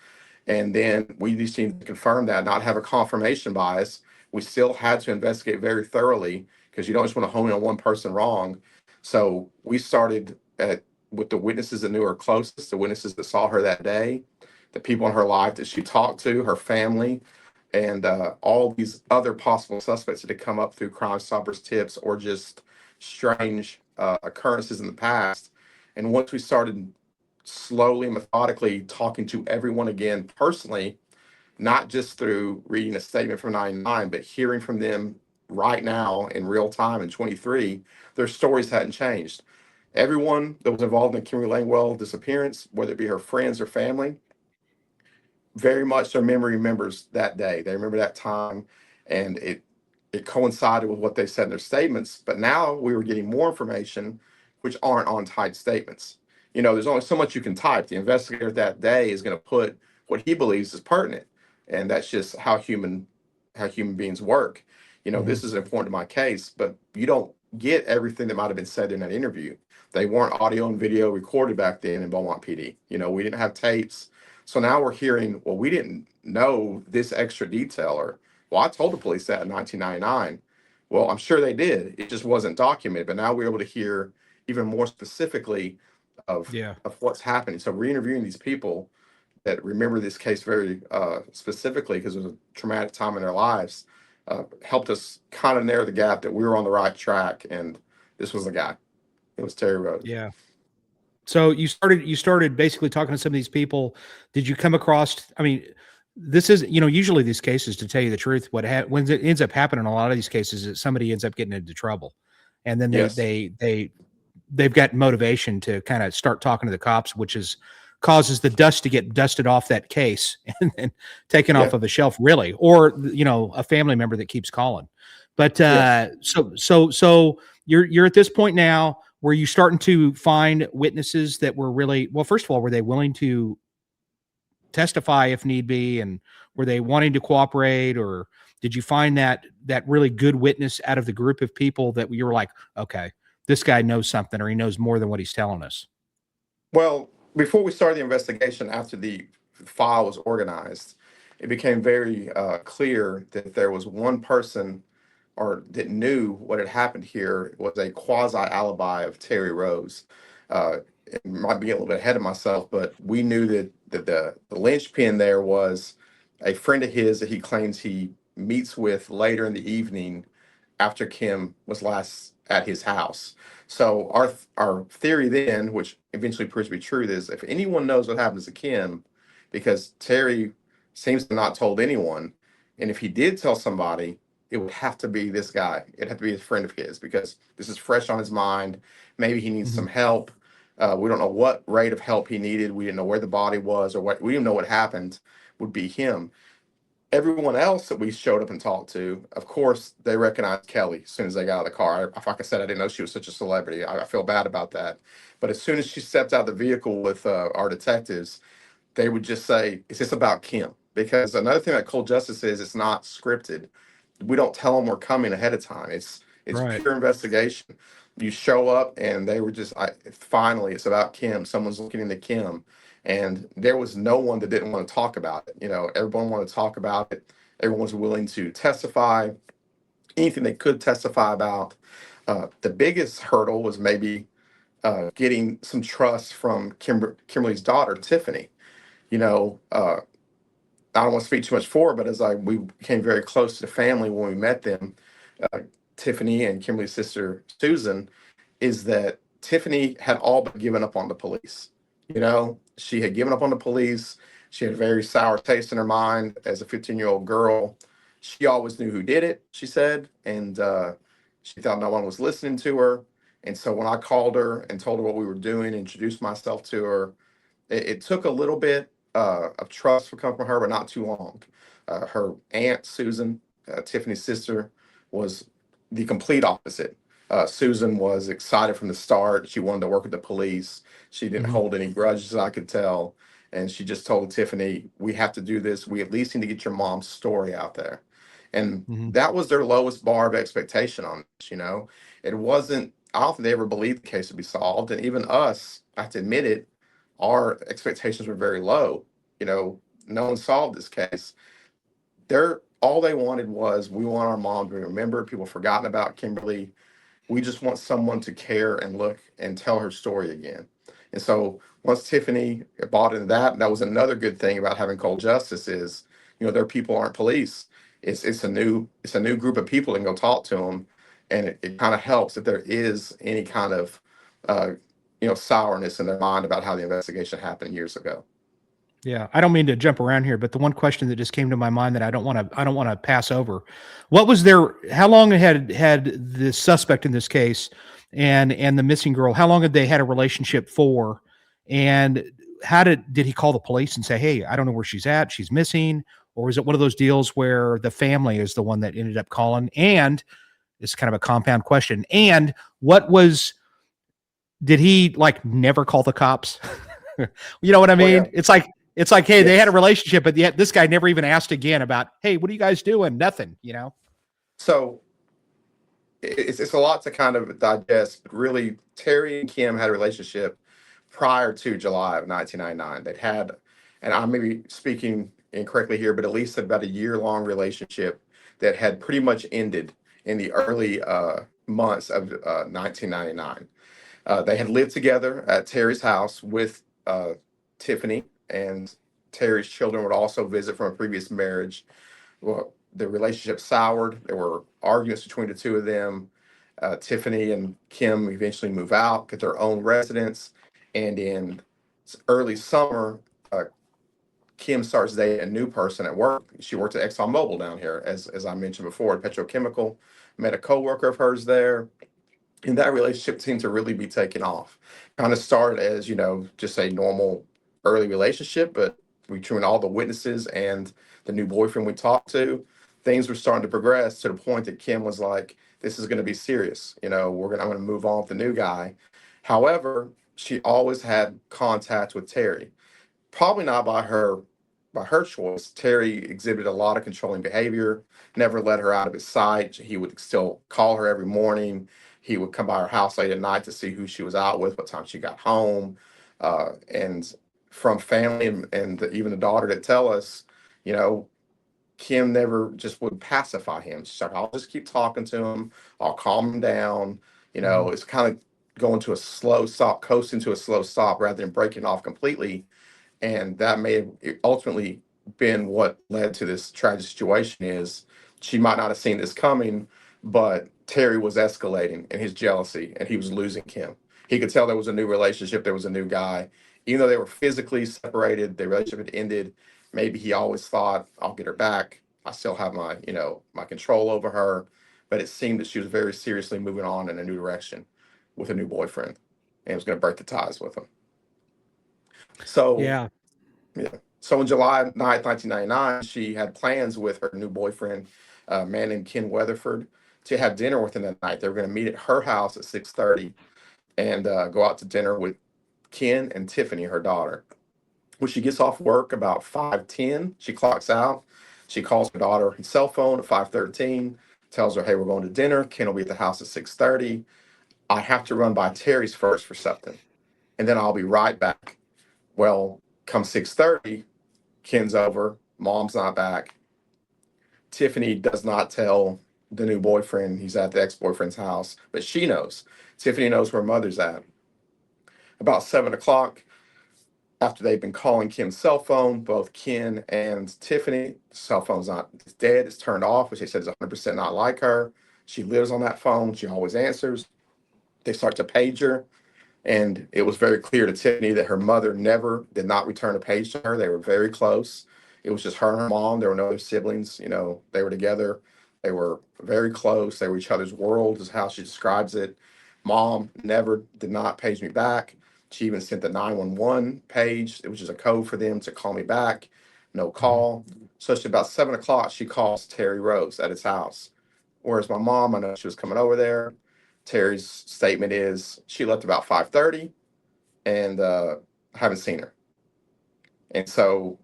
And then we just need to confirm that, not have a confirmation bias. We still had to investigate very thoroughly because you don't just want to hone in on one person wrong. So we started with the witnesses that knew her closest, the witnesses that saw her that day, the people in her life that she talked to, her family, and all these other possible suspects that had come up through Crime Stoppers tips or just strange occurrences in the past. And once we started slowly, methodically talking to everyone again personally, not just through reading a statement from 99, but hearing from them right now in real time in 23, their stories hadn't changed. Everyone that was involved in Kimberly Langwell disappearance, whether it be her friends or family, very much their memory remembers that day. They remember that time, and it coincided with what they said in their statements. But now we were getting more information, which aren't on typed statements. There's only so much you can type. The investigator that day is going to put what he believes is pertinent, and that's just how human beings work. Mhm. This is important to my case, but you don't get everything that might have been said in that interview. They weren't audio and video recorded back then in Beaumont PD. We didn't have tapes. So now we're hearing, well, we didn't know this extra detail, or, well, I told the police that in 1999. Well, I'm sure they did. It just wasn't documented. But now we're able to hear even more specifically of Yeah. of what's happening. So re-interviewing these people that remember this case very specifically because it was a traumatic time in their lives helped us kind of narrow the gap that we were on the right track. And this was the guy. It was Terry Rose. Yeah. So you started basically talking to some of these people. Did you come across? I mean, this is usually these cases. To tell you the truth, when it ends up happening in a lot of these cases, is somebody ends up getting into trouble, and then they Yes. they they they've got motivation to kind of start talking to the cops, which is causes the dust to get dusted off that case and then taken Yeah. off of a shelf, really, or a family member that keeps calling. But Yes. so you're at this point now where you starting to find witnesses that were really well. First of all, were they willing to testify if need be, and were they wanting to cooperate, or did you find that really good witness out of the group of people that you were like, okay, this guy knows something, or he knows more than what he's telling us? Well, before we started the investigation, after the file was organized, it became very clear that there was one person or that knew what had happened here was a quasi alibi of Terry Rose. It might be a little bit ahead of myself, but we knew that the linchpin there was a friend of his that he claims he meets with later in the evening after Kim was last at his house. So our theory then, which eventually proves to be true, is if anyone knows what happens to Kim, because Terry seems to not told anyone, and if he did tell somebody, it would have to be this guy. It'd have to be a friend of his because this is fresh on his mind. Maybe he needs Mhm. some help. We don't know what rate of help he needed. We didn't know where the body was or what. We didn't know what happened. Would be him. Everyone else that we showed up and talked to, of course, they recognized Kelly as soon as they got out of the car. Like I said, I didn't know she was such a celebrity. I feel bad about that. But as soon as she stepped out of the vehicle with our detectives, they would just say, "Is this about Kim?" Because another thing that Cold Justice is, it's not scripted. We don't tell them we're coming ahead of time. It's Right. pure investigation. You show up, and they were just, finally, it's about Kim. Someone's looking into Kim, and there was no one that didn't want to talk about it. Everyone wanted to talk about it. Everyone was willing to testify, anything they could testify about. The biggest hurdle was maybe getting some trust from Kimberly's daughter, Tiffany. You know, uh, I don't want to speak too much for her, but we became very close to the family when we met them, uh, Tiffany and Kimberly's sister Susan, is that Tiffany had all but given up on the police. She had given up on the police. She had a very sour taste in her mind as a 15-year-old girl. She always knew who did it, she said, and she thought no one was listening to her. And so when I called her and told her what we were doing, introduced myself to her, it took a little bit of trust to come from her, but not too long. Her aunt, Susan, Tiffany's sister, was the complete opposite. Susan was excited from the start. She wanted to work with the police. She didn't Mhm. hold any grudges, I could tell. And she just told Tiffany, we have to do this. We at least need to get your mom's story out there. And Mhm. that was their lowest bar of expectation on this. It wasn't, I don't think they ever believed the case would be solved. And even us, I have to admit it, our expectations were very low. No one solved this case. They're all they wanted was, we want our mom to be remembered. People forgotten about Kimberly. We just want someone to care and look and tell her story again. And so once Tiffany bought into that, that was another good thing about having cold justice is, their people aren't police. It's a new group of people, and go talk to them, and it kind of helps if there is any kind of uh, sourness in their mind about how the investigation happened years ago. Yeah, I don't mean to jump around here, but the one question that just came to my mind that I don't want to pass over. What was their how long had the suspect in this case and the missing girl, how long had they had a relationship for? And how did he call the police and say, "Hey, I don't know where she's at. She's missing." Or is it one of those deals where the family is the one that ended up calling? And it's kind of a compound question. And what was did he like never call the cops? You know what I Well, yeah, mean? It's like, hey, they had a yes. relationship, but yet this guy never even asked again about, hey, what are you guys doing? Nothing, you know? So it's a lot to kind of digest. Really, Terry and Kim had a relationship prior to July of 1999. They'd had, and I may be speaking incorrectly here, but at least about a year-long relationship that had pretty much ended in the early months of 1999. They had lived together at Terry's house with Tiffany, and Terry's children would also visit from a previous marriage. Well, the relationship soured. There were arguments between the two of them. Tiffany and Kim eventually move out, get their own residence, and in early summer, Kim starts dating a new person at work. She worked at ExxonMobil down here, as I mentioned before, petrochemical. Met a coworker of hers there, and that relationship seemed to really be taking off. Kind of started as, just a normal early relationship, but between all the witnesses and the new boyfriend we talked to, things were starting to progress to the point that Kim was like, this is going to be serious. I'm going to move on with the new guy. However, she always had contact with Terry, probably not by her choice. Terry exhibited a lot of controlling behavior, never let her out of his sight. He would still call her every morning. He would come by her house late at night to see who she was out with, what time she got home. And from family and even the daughter that tell us, you know, Kim never just would pacify him. She's like, I'll just keep talking to him. I'll calm him down. Mhm. It's kind of going to a slow stop, coasting to a slow stop rather than breaking off completely. And that may have ultimately been what led to this tragic situation. Is she might not have seen this coming, but Terry was escalating in his jealousy, and he was losing Kim. He could tell there was a new relationship, there was a new guy. Even though they were physically separated, the relationship had ended. Maybe he always thought, I'll get her back. I still have my control over her. But it seemed that she was very seriously moving on in a new direction with a new boyfriend, and was going to break the ties with him. So Yeah. yeah. So on July 9th, 1999, she had plans with her new boyfriend, a man named Ken Weatherford, to have dinner with him that night. They were going to meet at her house at 6:30 and go out to dinner with Ken and Tiffany, her daughter. When she gets off work about 5:10, she clocks out. She calls her daughter on her cell phone at 5:13, tells her, hey, we're going to dinner. Ken will be at the house at 6:30. I have to run by Terry's first for something, and then I'll be right back. Well, come 6:30, Ken's over, mom's not back. Tiffany does not tell the new boyfriend he's at the ex-boyfriend's house, but she knows. Tiffany knows where mother's at. About 7 o'clock, After they've been calling Kim's cell phone, both Ken and Tiffany, the cell phone's not, it's dead, it's turned off, which they said is 100% not like her. She lives on that phone, she always answers. They start to page her. And it was very clear to Tiffany that her mother never did not return a page to her. They were very close. It was just her and her mom. There were no other siblings. You know, they were together. They were very close. They were each other's world, is how she describes it. Mom never did not page me back. She even sent the 911 page. It was just a code for them to call me back. No Mhm. call. So it's about 7 o'clock. She calls Terry Rose at his house. Whereas my mom, I know she was coming over there. Terry's statement is she left about 5:30 and haven't seen her. And so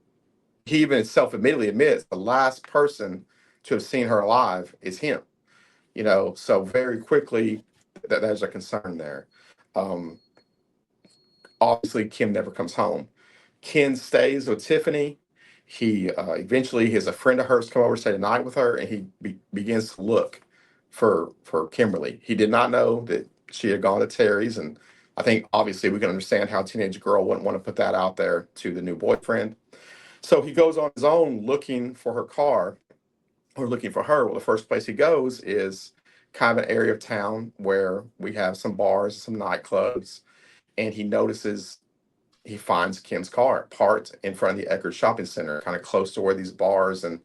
he even self-admittedly admits the last person to have seen her alive is him. You know, so very quickly there's a concern there. Um, Obviously, Kim never comes home. Ken stays with Tiffany. He eventually has a friend of hers come over to stay the night with her, and he begins to look for Kimberly. He did not know that she had gone to Terry's, and I think obviously we can understand how a teenage girl wouldn't want to put that out there to the new boyfriend. So he goes on his own looking for her car or looking for her. Well, the first place he goes is kind of an area of town where we have some bars, some nightclubs, and he finds Kim's car parked in front of the Eckerd Shopping Center, kind of close to where these bars and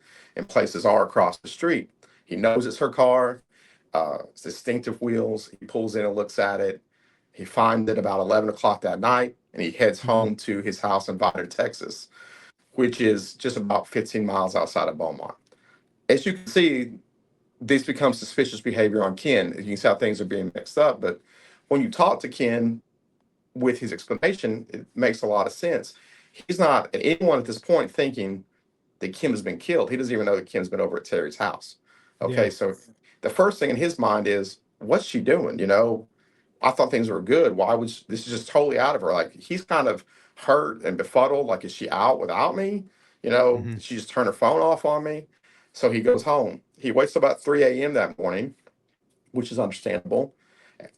places are across the street. He knows it's her car. It's distinctive wheels. He pulls in and looks at it. He finds it about 11 o'clock that night, and he heads Mhm. home to his house in Vidor, Texas, which is just about 15 miles outside of Beaumont. As you can see, this becomes suspicious behavior on Ken. You can see how things are being mixed up. But when you talk to Ken, with his explanation, it makes a lot of sense. He's not anyone at this point thinking that Kim has been killed. He doesn't even know that Kim's been over at Terry's house. Yeah. Okay, so the first thing in his mind is, what's she doing? You know, I thought things were good. Why would this is just totally out of her? Like he's kind of hurt and befuddled. Like, is she out without me? You know, Mhm. did she just turn her phone off on me? So he goes home. He waits till about 3 a.m. that morning, which is understandable.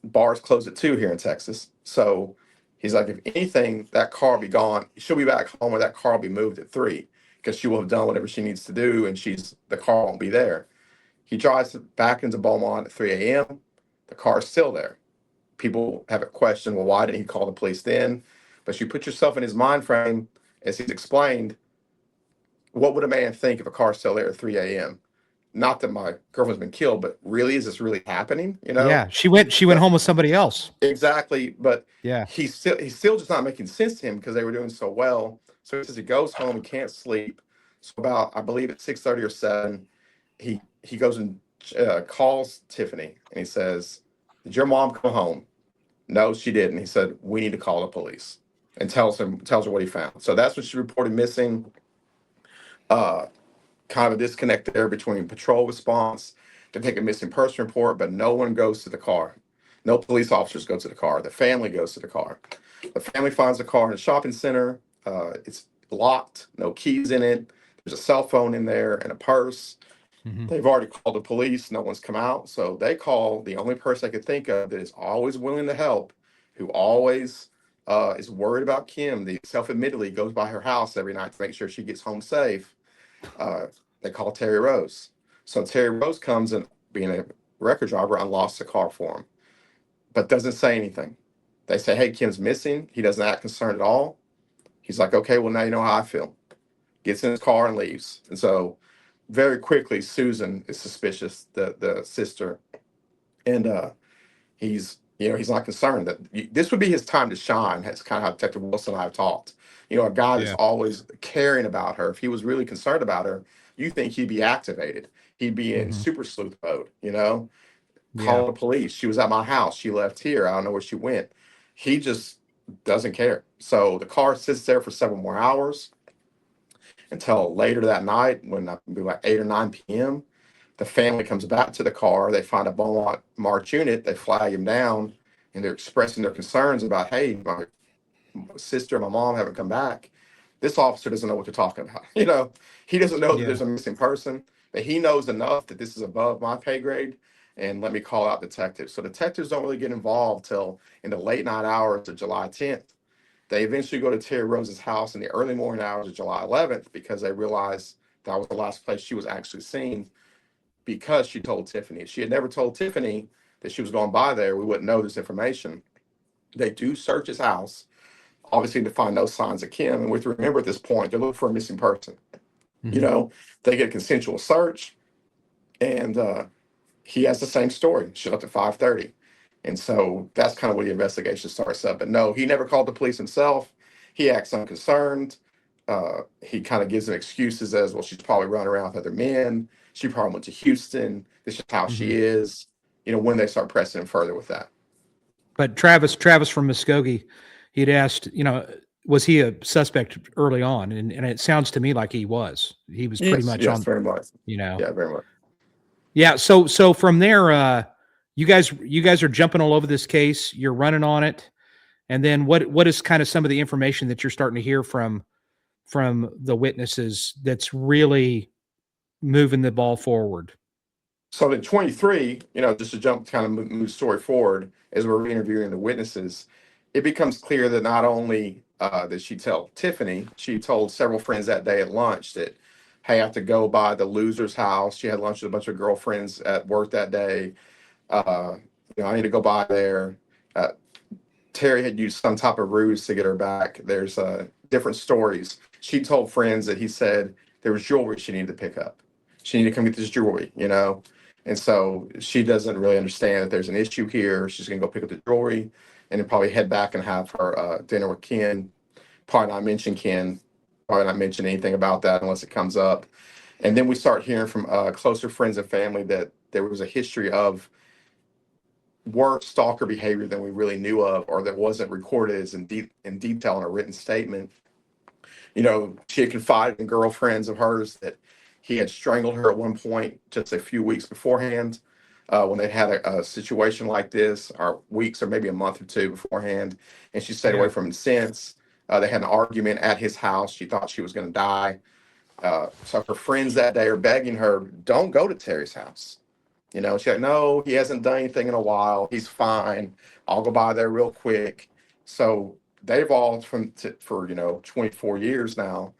Bars close at 2 here in Texas. So he's like, if anything, that car will be gone. She'll be back home or that car will be moved at 3 because she will have done whatever she needs to do and the car won't be there. He drives back into Beaumont at 3 a.m. The car is still there. People have a question, well, why didn't he call the police then? But you put yourself in his mind frame, as he's explained, what would a man think if a car's still there at 3 a.m.? Not that my girlfriend's been killed, but really, is this really happening? You know? Yeah. She went So home with somebody else. exactly, but Yeah. he's still just not making sense to him because they were doing so well. So he says he goes home, he can't sleep. So about I believe at 6:30 or 7, he goes and calls Tiffany and he says, "Did your mom come home?" No, she didn't. He said, "We need to call the police," and tells her what he found. So that's what she reported missing. Uh, Kind of a disconnect there between patrol response to take a missing person report, but no one goes to the car. No police officers go to the car. The family goes to the car. The family finds the car in a shopping center. It's locked, no keys in it. There's a cell phone in there and a purse. Mhm. They've already called the police. No one's come out. So they call the only person I could think of that is always willing to help, who always is worried about Kim. The self-admittedly goes by her house every night to make sure she gets home safe. uh, they call Terry Rose. So Terry Rose comes and, being a record driver, unlocks the car for him, but doesn't say anything. They say, "Hey, Kim's missing." He doesn't act concerned at all. He's like, "Okay, well, now you know how I feel." Gets in his car and leaves. And so very quickly, Susan is suspicious, the sister, and he's not concerned that this would be his time to shine. That's kind of how Detective Wilson and I have talked. You know, a guy that's Yeah. always caring about her. If he was really concerned about her, you think he'd be activated. He'd be in Mhm. super sleuth mode. You know, Yeah. call the police. She was at my house. She left here. I don't know where she went. He just doesn't care. So the car sits there for several more hours until later that night, when I be like 8 or 9 p.m. The family comes back to the car. They find a Beaumont March unit. They flag him down, and they're expressing their concerns about, "Hey, my sister and my mom haven't come back." This officer doesn't know what they're talking about. You know, he doesn't know that Yeah. there's a missing person, but he knows enough that this is above my pay grade. And let me call out detectives. So detectives don't really get involved till in the late night hours of July 10th. They eventually go to Terry Rose's house in the early morning hours of July 11th because they realized that was the last place she was actually seen, because she told Tiffany. If she had never told Tiffany that she was going by there, we wouldn't know this information. They do search his house, obviously to find no signs of Kim. And we have to remember at this point, they're looking for a missing person. You Mhm. know, they get a consensual search, and he has the same story. Showed up at 5:30. And so that's kind of where the investigation starts up. But no, he never called the police himself. He acts unconcerned. He kind of gives them excuses as, well, she's probably running around with other men. She probably went to Houston. This is how she Mhm. is. When they start pressing him further with that. But Travis from Muskogee, he'd asked, was he a suspect early on? And it sounds to me like he was. He was pretty Yes, much yes, on, very much. you know. Yeah, very much. Yeah. So from there, you guys are jumping all over this case. You're running on it, and then what is kind of some of the information that you're starting to hear from the witnesses that's really moving the ball forward? So in 23, just to jump, kind of move the story forward, as we're interviewing the witnesses, it becomes clear that not only did she tell Tiffany, she told several friends that day at lunch that, hey, I have to go by the loser's house. She had lunch with a bunch of girlfriends at work that day. Uh, I need to go by there. Uh, Terry had used some type of ruse to get her back. There's different stories. She told friends that he said there was jewelry she needed to pick up. She needed to come get this jewelry. And so she doesn't really understand that there's an issue here. She's going to go pick up the jewelry and then probably head back and have her dinner with Ken. Probably not mention Ken. Probably not mention anything about that unless it comes up. And then we start hearing from closer friends and family that there was a history of worse stalker behavior than we really knew of, or that wasn't recorded as in detail in a written statement. She had confided in girlfriends of hers that he had strangled her at one point just a few weeks beforehand, when they had a situation like this, or weeks or maybe a month or two beforehand. And she stayed away Yeah. from him since. They had an argument at his house. She thought she was going to die. So her friends that day are begging her, don't go to Terry's house. She's like, no, he hasn't done anything in a while. He's fine. I'll go by there real quick. So they've all, for 24 years now,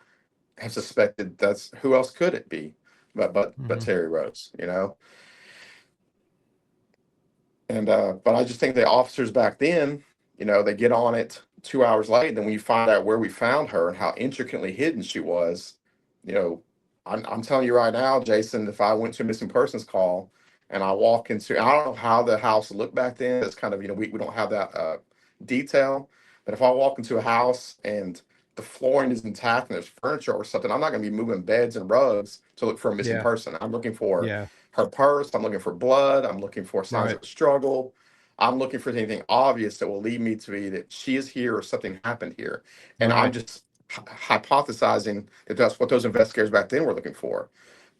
have suspected that's who else could it be, but Hmm. Terry Rose. And but I just think the officers back then, they get on it 2 hours late. And then when you find out where we found her and how intricately hidden she was, you know, I'm telling you right now, Jason, if I went to a missing persons call and I walk into, I don't know how the house looked back then. It's kind of, we don't have that detail. But if I walk into a house and the flooring is intact and there's furniture or something, I'm not going to be moving beds and rugs to look for a missing Yeah. person. I'm looking for Yeah. her purse. I'm looking for blood. I'm looking for signs Right. of a struggle. I'm looking for anything obvious that will lead me to be that she is here or something happened here. And I'm Right. just hypothesizing that that's what those investigators back then were looking for.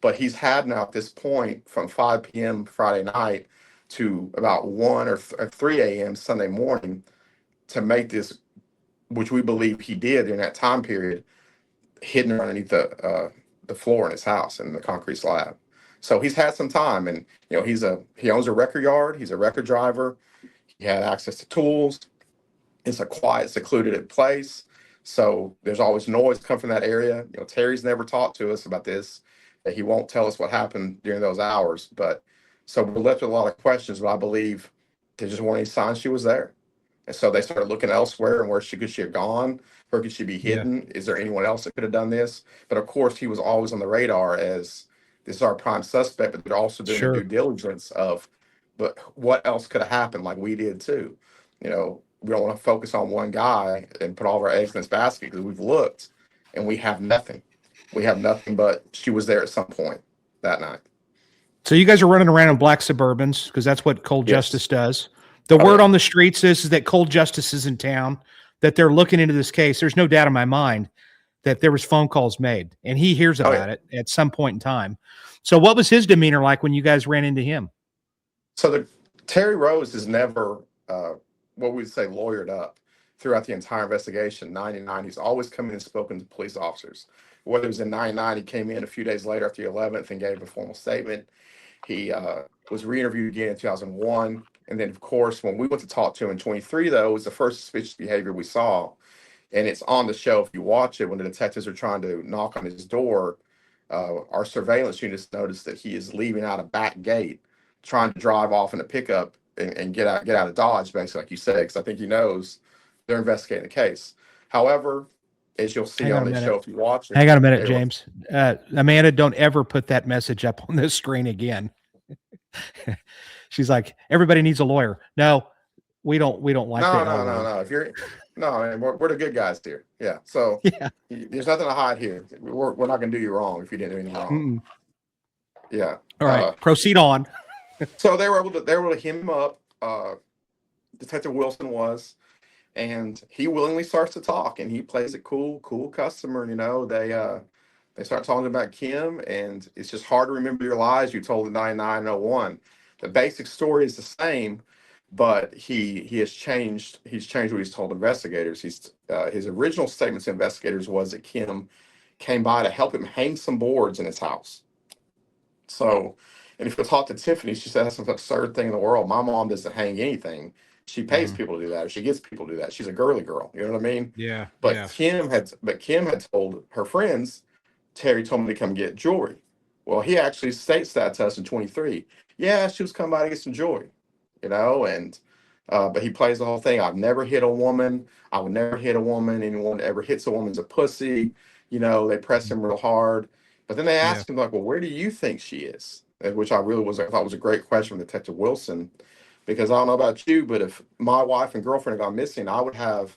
But he's had now at this point from 5 p.m. Friday night to about 1 or 3 a.m. Sunday morning to make this, which we believe he did in that time period, hidden underneath the floor in his house in the concrete slab. So he's had some time, and he owns a record yard. He's a record driver. He had access to tools. It's a quiet, secluded place. So there's always noise come from that area. Terry's never talked to us about this. That he won't tell us what happened during those hours. But so we're left with a lot of questions. But I believe they just weren't any signs she was there. And so they started looking elsewhere, and where could she have gone? Where could she be Yeah. hidden? Is there anyone else that could have done this? But of course, he was always on the radar as this is our prime suspect, but they're also doing the due Sure. diligence of, but what else could have happened, like we did too. We don't want to focus on one guy and put all of our eggs in this basket because we've looked and we have nothing. We have nothing but she was there at some point that night. So you guys are running around in black Suburbans because that's what Cold Yes. Justice does. The Oh word yeah. on the streets is that Cold Justice is in town, that they're looking into this case. There's no doubt in my mind that there was phone calls made, and he hears Oh yeah. about it at some point in time. So what was his demeanor like when you guys ran into him? So the Terry Rose has never, what we'd say, lawyered up throughout the entire investigation. 99, he's always come in and spoken to police officers. Whether it was in 99, he came in a few days later after the 11th and gave a formal statement. He was re-interviewed again in 2001. And then, of course, when we went to talk to him in 23, though, it was the first suspicious behavior we saw. And it's on the show. If you watch it, when the detectives are trying to knock on his door, our surveillance units notice that he is leaving out a back gate, trying to drive off in a pickup and get out of Dodge, basically, like you said, because I think he knows they're investigating the case. However, as you'll see Hang on on a the minute. show, if you watch it, Hang on a minute, they will. James. Amanda, don't ever put that message up on this screen again. She's like, everybody needs a lawyer. No, we don't like No, that. no, no, no. If you're no, man, we're the good guys here. Yeah. So Yeah. there's nothing to hide here. We're not gonna do you wrong if you didn't do anything wrong. Mm-mm. Yeah. All right. Proceed on. So they were able to hem him up. Detective Wilson was, and he willingly starts to talk, and he plays a cool customer. You know, they start talking about Kim, and it's just hard to remember your lies you told in 9901. The basic story is the same, but he has changed. He's changed what he's told investigators. His original statements to investigators was that Kim came by to help him hang some boards in his house. So, and if you talk to Tiffany, she said that's the most absurd thing in the world. My mom doesn't hang anything. She pays people to do that, or she gets people to do that. She's a girly girl. You know what I mean? Yeah. But Kim had told her friends, Terry told me to come get jewelry. Well, he actually states that to us in 23. Yeah, she was coming by to get some jewelry, you know, and but he plays the whole thing. I've never hit a woman. I would never hit a woman. Anyone that ever hits a woman's a pussy. You know, they press him real hard. But then they Yeah. ask him, like, well, where do you think she is? Which I thought was a great question from Detective Wilson, because I don't know about you, but if my wife and girlfriend had gone missing, I would have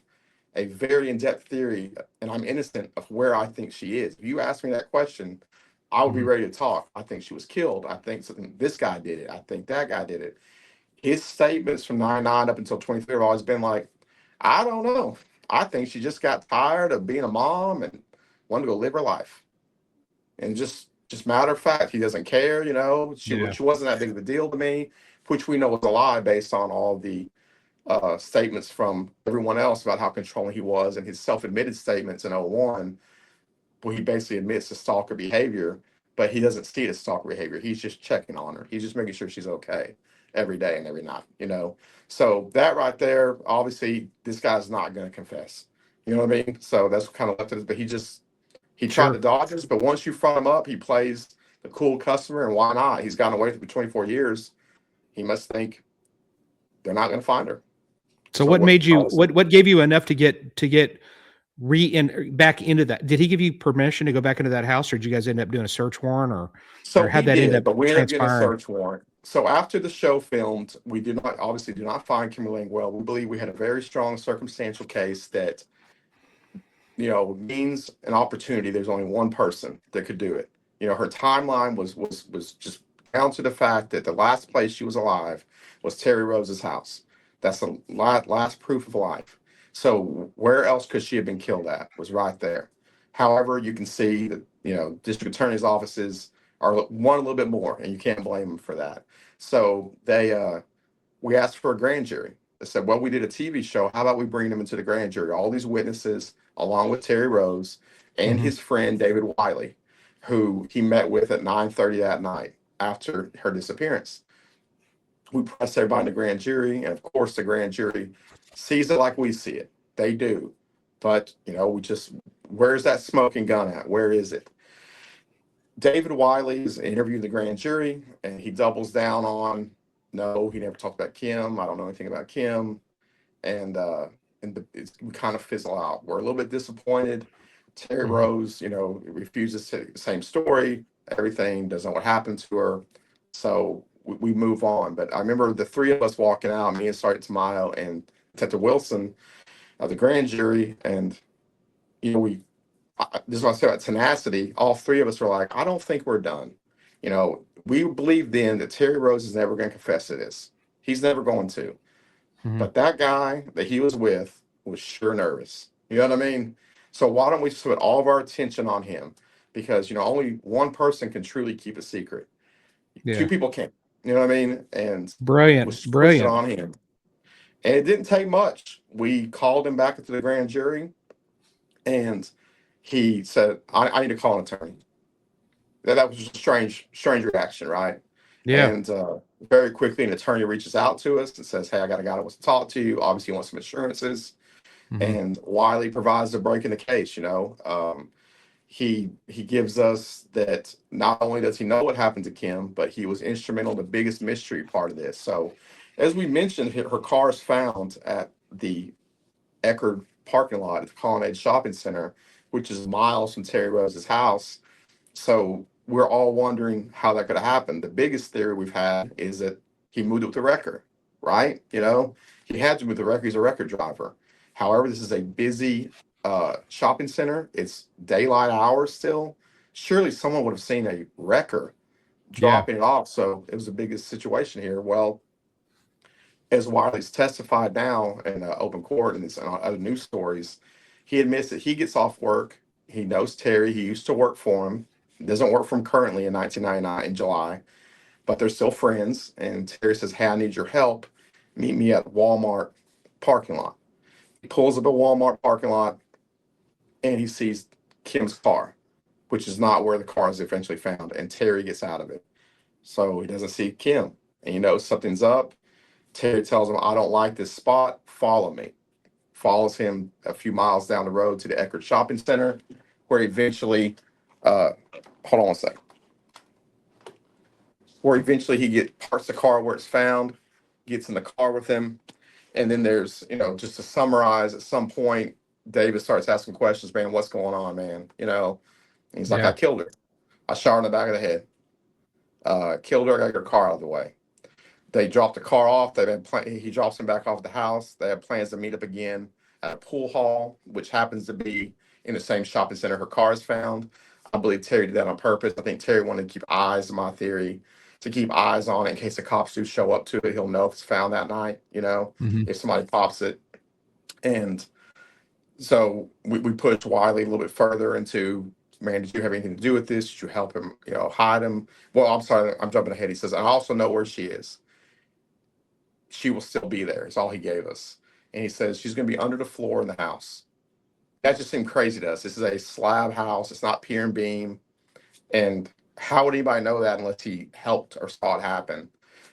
a very in-depth theory, and I'm innocent, of where I think she is. If you ask me that question, I would be ready to talk. I think she was killed. I think something, this guy did it. I think that guy did it. His statements from 99 up until 23 have always been like, I don't know. I think she just got tired of being a mom and wanted to go live her life. And just matter of fact, he doesn't care, you know. She wasn't that big of a deal to me, which we know was a lie based on all the statements from everyone else about how controlling he was, and his self-admitted statements in '01, where he basically admits to stalker behavior, but he doesn't see it as stalker behavior. He's just checking on her. He's just making sure she's okay every day and every night, you know. So that right there, obviously, this guy's not going to confess. You know what I mean? So that's kind of left it. But he tried to Sure. dodge us, but once you front him up, he plays the cool customer, and why not? He's gotten away for 24 years. He must think they're not going to find her. So what What's made the you, policy? what gave you enough to get back into that? Did he give you permission to go back into that house, or did you guys end up doing a search warrant, So or how'd we that end did, up but we ended up getting a transpiring? search warrant. So after the show filmed, we did not find Kimberly Langwell. We believe we had a very strong circumstantial case that, you know, means an opportunity. There's only one person that could do it. You know, her timeline was just down to the fact that the last place she was alive was Terry Rose's house. That's the last proof of life. So where else could she have been killed at? Was right there. However, you can see that, you know, district attorney's offices are want a little bit more, and you can't blame them for that. So we asked for a grand jury. They said, well, we did a TV show. How about we bring them into the grand jury? All these witnesses, along with Terry Rose and Mm-hmm. his friend David Wiley, who he met with at 9:30 that night after her disappearance. We pressed everybody in the grand jury, and of course, the grand jury sees it like we see it. They do, but you know, where's that smoking gun at? Where is it? David Wiley is interviewing the grand jury, and he doubles down on, no, he never talked about Kim. I don't know anything about Kim, and we kind of fizzle out. We're a little bit disappointed. Terry Mm-hmm. Rose, you know, refuses to the same story. Everything doesn't know what happened to her, so we move on. But I remember the three of us walking out, me and Sergeant Tamayo and Detective Wilson of the grand jury, and you know, this is what I say about tenacity. All three of us were like, I don't think we're done. You know, we believed then that Terry Rose is never going to confess to this. He's never going to. Mm-hmm. But that guy that he was with was sure nervous. You know what I mean? So why don't we put all of our attention on him? Because, you know, only one person can truly keep a secret. Two Yeah. people can't. You know what I mean? And Brilliant. was push it Brilliant. on him. And it didn't take much. We called him back into the grand jury, and he said, I need to call an attorney. That was just a strange reaction, right? Yeah. And very quickly, an attorney reaches out to us and says, hey, I got a guy that wants to talk to you. Obviously, he wants some assurances. Hmm. and Wiley provides the break in the case. He gives us that not only does he know what happened to Kim, but he was instrumental in the biggest mystery part of this. So, as we mentioned, her car is found at the Eckerd parking lot at the Colonnade Shopping Center, which is miles from Terry Rose's house. So we're all wondering how that could have happened. The biggest theory we've had is that he moved it with the wrecker, right? He had to move the wrecker. He's a record driver. However, this is a busy shopping center. It's daylight hours still. Surely someone would have seen a wrecker Yeah. dropping it off. So it was the biggest situation here. Well, as Wiley's testified now in open court and other news stories, he admits that he gets off work. He knows Terry. He used to work for him. He doesn't work for him currently in 1999 in July, but they're still friends. And Terry says, "Hey, I need your help. Meet me at Walmart parking lot." He pulls up a Walmart parking lot and he sees Kim's car, which is not where the car is eventually found. And Terry gets out of it. So he doesn't see Kim. And he knows something's up. Terry tells him, "I don't like this spot. Follow me." Follows him a few miles down the road to the Eckerd Shopping Center, where eventually, uh, hold on a second, where eventually he parks the car where it's found, gets in the car with him, and then there's, just to summarize, at some point, David starts asking questions, "Man, what's going on, man?" And he's like, "I Yeah. killed her. I shot her in the back of the head. Killed her. I got her car out of the way." They dropped the car off. He drops him back off at the house. They have plans to meet up again at a pool hall, which happens to be in the same shopping center her car is found. I believe Terry did that on purpose. I think Terry wanted to keep eyes, in my theory, to keep eyes on it in case the cops do show up to it. He'll know if it's found that night, Hmm. if somebody pops it. And so we pushed Wiley a little bit further into, "Man, did you have anything to do with this? Did you help him, hide him?" Well, I'm sorry, I'm jumping ahead. He says, "I also know where she is. She will still be there." Is all he gave us. And he says she's going to be under the floor in the house. That just seemed crazy to us. This is a slab house. It's not pier and beam. And how would anybody know that unless he helped or saw it happen?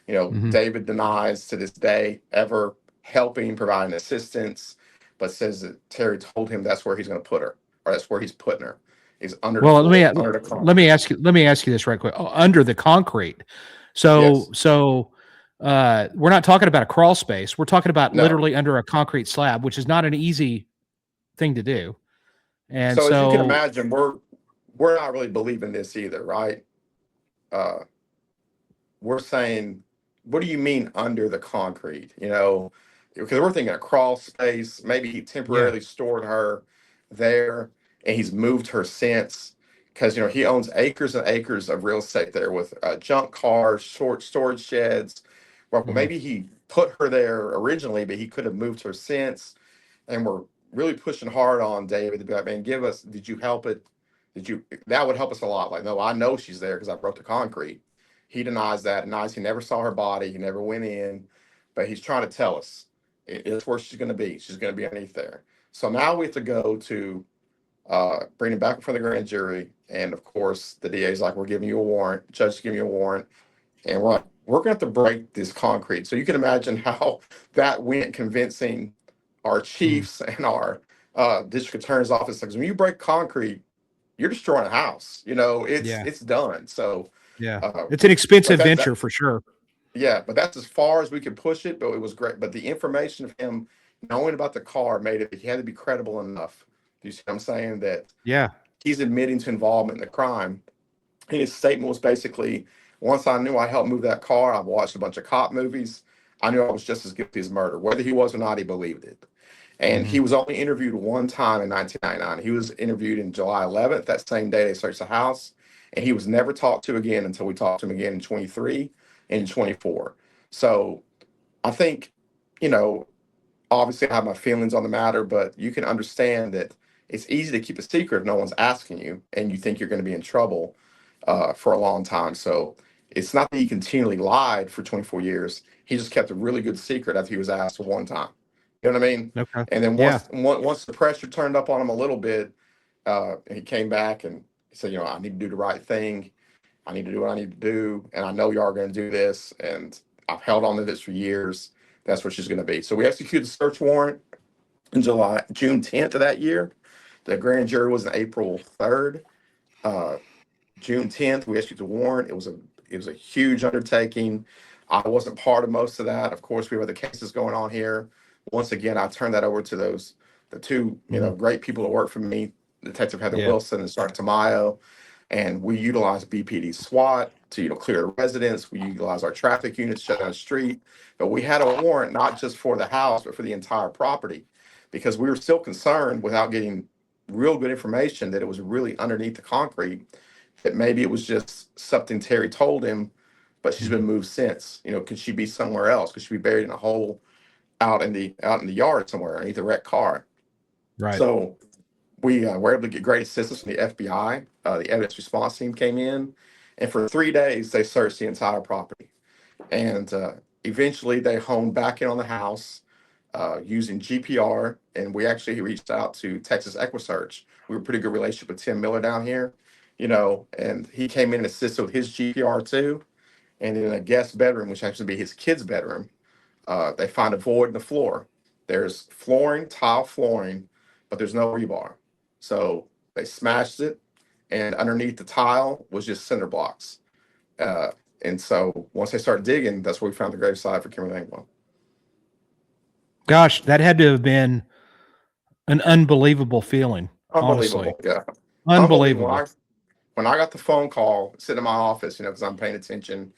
Hmm. David denies to this day ever helping, providing assistance, but says that Terry told him that's where he's going to put her, or that's where he's putting her. Is under the Well, floor, under the concrete. let me ask you this right quick. Oh, under the concrete. So Yes. so we're not talking about a crawl space. We're talking about No. literally under a concrete slab, which is not an easy thing to do. And So as you can so imagine, we're not really believing this either, right? Uh, we're saying, "What do you mean under the concrete?" Because we're thinking a crawl space. Maybe he yeah. temporarily stored her there, and he's moved her since. Because he owns acres and acres of real estate there with junk cars, short storage sheds. Well, Hmm. maybe he put her there originally, but he could have moved her since. And we're really pushing hard on David to be like, "Man, give us. Did you help it? Did you?" That would help us a lot. Like, "No, I know she's there because I broke the concrete." He denies that. Denies he never saw her body. He never went in, but he's trying to tell us it's where she's going to be. She's going to be underneath there. So now we have to go to bring him back in front of the grand jury, and of course the DA's like, "We're giving you a warrant. Judge is giving you a warrant," and we're going to have to break this concrete. So you can imagine how that went, convincing our Hmm. chiefs and our district attorney's office. Because when you break concrete, you're destroying a house. It's Yeah. it's done. So, Yeah. uh, It's an but expensive that venture for sure. yeah, but that's as far as we could push it. But it was great. But the information of him knowing about the car made it. He had to be credible enough. You see what I'm saying? That Yeah. he's admitting to involvement in the crime. And his statement was basically, "Once I knew I helped move that car, I've watched a bunch of cop movies. I knew I was just as guilty as murder. Whether he was or not, he believed it." And Hmm. he was only interviewed one time in 1999. He was interviewed in July 11th, that same day they searched the house. And he was never talked to again until we talked to him again in 23 and 24. So I think, you know, obviously I have my feelings on the matter, but you can understand that it's easy to keep a secret if no one's asking you and you think you're going to be in trouble for a long time. So it's not that he continually lied for 24 years. He just kept a really good secret after he was asked one time. You know what I mean? Okay. And then Yeah. once the pressure turned up on him a little bit, he came back and he said, "I need to do the right thing. I need to do what I need to do, and I know y'all are going to do this, and I've held on to this for years. That's what she's going to be." So we executed the search warrant. in June 10th of that year. The grand jury was on April 3rd. Uh, June 10th, we issued the warrant. It was a huge undertaking. I wasn't part of most of that. Of course, we have other cases going on here. Once again, I turned that over to the two, Mhm. great people that work for me, Detective Heather Yeah. Wilson and Sergeant Tamayo. And we utilize BPD SWAT to, clear residents. We utilize our traffic units, shut down the street. But we had a warrant not just for the house, but for the entire property, because we were still concerned without getting real good information that it was really underneath the concrete, that maybe it was just something Terry told him, but she's been Mhm. moved since. Could she be somewhere else? Could she be buried in a hole out in the yard somewhere underneath a wrecked car? Right. So we were able to get great assistance from the FBI. The evidence response team came in, and for 3 days they searched the entire property. And eventually they honed back in on the house using GPR, and we actually reached out to Texas EquiSearch. We have a pretty good relationship with Tim Miller down here, and he came in and assisted with his GPR too. And in a guest bedroom, which happens to be his kid's bedroom, they find a void in the floor. There's flooring, tile flooring, but there's no rebar. So they smashed it, and underneath the tile was just cinder blocks. Uh, and so once they started digging, that's where we found the gravesite for Kimberly Langwell. Gosh, that had to have been an unbelievable feeling, honestly. Unbelievable, yeah, unbelievable. Unbelievable. When I got the phone call, sitting in my office, because I'm paying attention,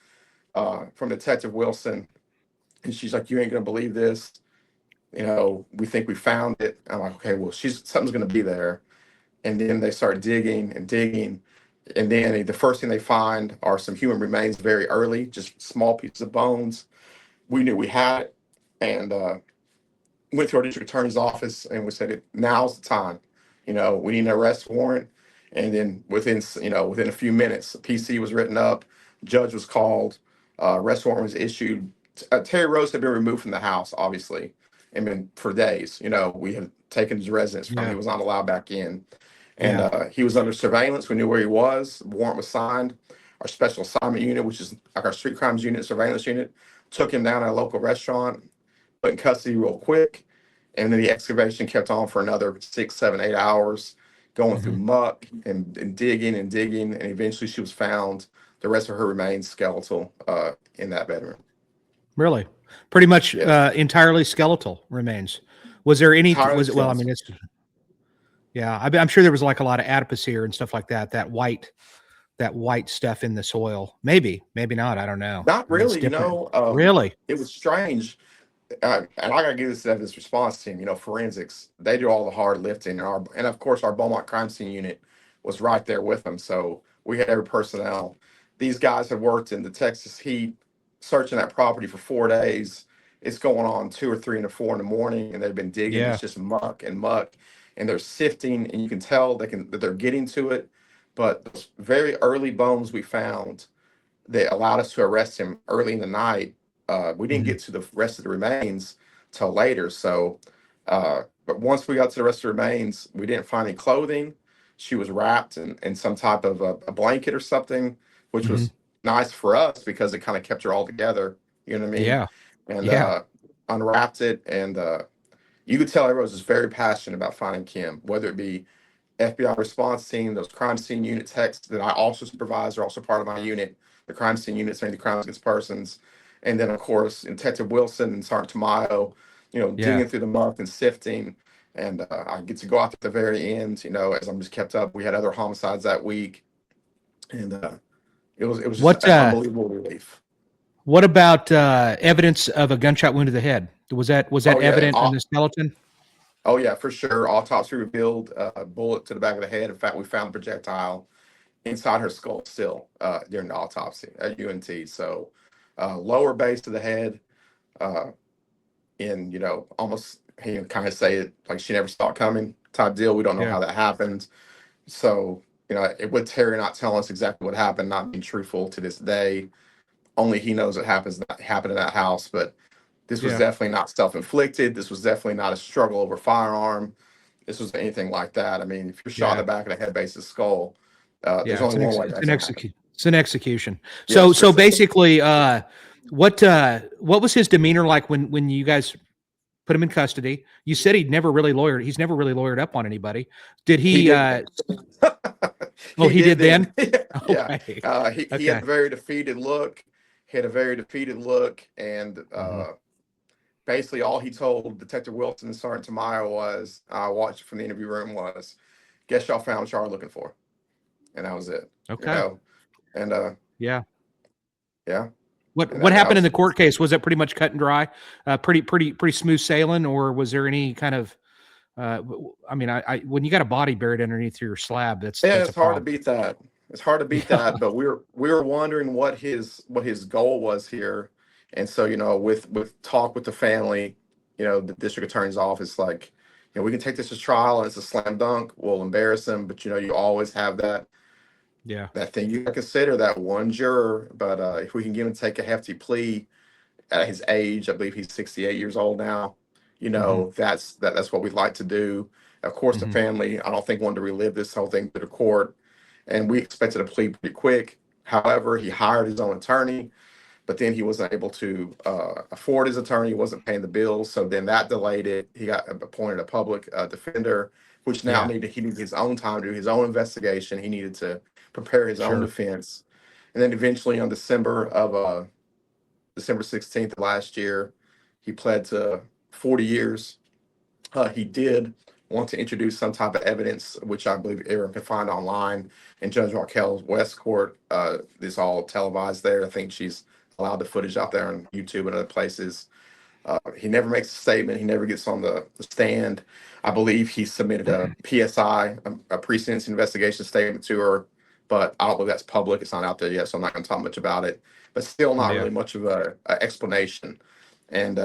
from Detective Wilson, and she's like, "You ain't gonna believe this. We think we found it." I'm like, "Okay, well, something's gonna be there." And then they start digging and digging, and then the first thing they find are some human remains very early, just small pieces of bones. We knew we had it, and went to our district attorney's office, and we said, now's the time. We need an arrest warrant. And then within a few minutes, the PC was written up, judge was called, arrest warrant was issued. Terry Rose had been removed from the house, obviously, and been for days. We had taken his residence from him. Yeah. He was not allowed back in. And Yeah. he was under surveillance. We knew where he was. The warrant was signed. Our special assignment unit, which is like our street crimes unit, surveillance unit, took him down at a local restaurant, put in custody real quick. And then the excavation kept on for another 6, 7, 8 hours, going through Mhm. muck and digging and digging. And eventually she was found. The rest of her remains skeletal in that bedroom. Really? Pretty much Yes. entirely skeletal remains. Was there any, Entirely was it, well, I mean, skeletal. it's, yeah, I'm sure there was like a lot of adipose here and stuff like that, that white stuff in the soil. Maybe, maybe not. I don't know. Not I mean, it's really, different. Really? it was strange. And I gotta give this to this response team, forensics. They do all the hard lifting, and of course our Beaumont crime scene unit was right there with them. So we had every personnel. These guys have worked in the Texas heat, searching that property for 4 days. It's going on 2 or 3 and 4 in the morning, and they've been digging. Yeah. It's just muck, and they're sifting, and you can tell that they're getting to it. But those very early bones we found that allowed us to arrest him early in the night. We didn't Mhm. get to the rest of the remains till later. So, but once we got to the rest of the remains, we didn't find any clothing. She was wrapped in some type of a blanket or something, which Mhm. was nice for us because it kind of kept her all together. You know what I mean? Yeah. And Yeah. unwrapped it, and you could tell everyone was very passionate about finding Kim, whether it be FBI response team, those crime scene unit techs that I also supervise are also part of my unit. The crime scene unit, saying the crimes against persons, and then of course Detective Wilson and Sergeant Tamayo, Yeah. digging through the muck and sifting. And I get to go out at the very end, as I'm just kept up. We had other homicides that week, and it was just What, an unbelievable relief. what about evidence of a gunshot wound to the head? Was that Oh yeah, evident in the skeleton? oh yeah, for sure. Autopsy revealed a bullet to the back of the head. In fact, we found a projectile inside her skull still during the autopsy at UNT. So lower base of the head, uh, in almost kind of say it like she never saw it coming type deal. We don't know Yeah. how that happened. So it would Terry not tell us exactly what happened, not being truthful to this day. Only he knows what happened in that house. But this was Yeah. definitely not self-inflicted. This was definitely not a struggle over firearm. This was anything like that. I mean, if you're shot in Yeah. the back of the head base of the skull, there's Yeah. only one way It's that's an gonna happen. it's an execution. So Yes, for so sure. basically, what was his demeanor like when you guys put him in custody. You said he's never really lawyered up on anybody. Did He he? did. Oh, He he did did then. then. Yeah. Okay. He had Okay. a very defeated look. He had a very defeated look, and Hmm. basically all he told Detective Wilson and Sergeant Tamayo was, I watched it from the interview room, was, guess y'all found what y'all were looking for. And that was it. You Okay. know? And Yeah. yeah. What And what that happened in was the court case? Was it pretty much cut and dry? Pretty smooth sailing, or was there any kind of? I mean, I when you got a body buried underneath your slab, yeah, that's a it's hard to problem. beat that. It's hard to beat Yeah. that, but we were wondering what his goal was here. And so, with talk with the family, the district attorney's office, like, we can take this to trial and it's a slam dunk. We'll embarrass him, but you always have Yeah. that thing you consider, that one juror. But if we can get him to take a hefty plea at his age, I believe he's 68 years old now. Hmm. That's what we'd like to do. Of course, the Hmm. family, I don't think, wanted to relive this whole thing to the court, and we expected a plea pretty quick. However, he hired his own attorney, but then he wasn't able to afford his attorney. He wasn't paying the bills, so then that delayed it. He got appointed a public defender, which now Yeah. he needed his own time to do his own investigation. He needed to prepare his own Sure. defense, and then eventually on December 16th of last year, he pled to 40 years. He did want to introduce some type of evidence, which I believe everyone can find online. In Judge Raquel's West Court, it's all televised there. I think she's allowed the footage out there on YouTube and other places. He never makes a statement. He never gets on the stand. I believe he submitted a PSI, a pre-sentence investigation statement to her, but I don't believe that's public. It's not out there yet, so I'm not going to talk much about it. But still, not Yeah. really much of a explanation. And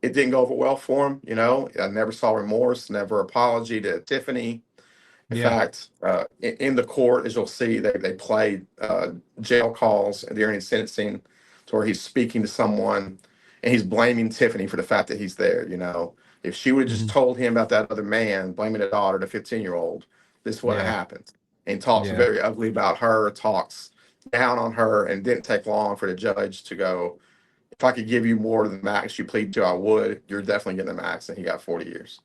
it didn't go over well for him. I never saw remorse, never apology to Tiffany. In Yeah. fact, in the court, as you'll see, they played jail calls during his sentencing to where he's speaking to someone and he's blaming Tiffany for the fact that he's there. If she would have just Hmm. told him about that other man, blaming a daughter, the 15-year-old, this wouldn't have Yeah. happened. And talks Yeah. very ugly about her, talks down on her, and didn't take long for the judge to go, if I could give you more than the max you plead to, I would. You're definitely getting the max. And he got 40 years.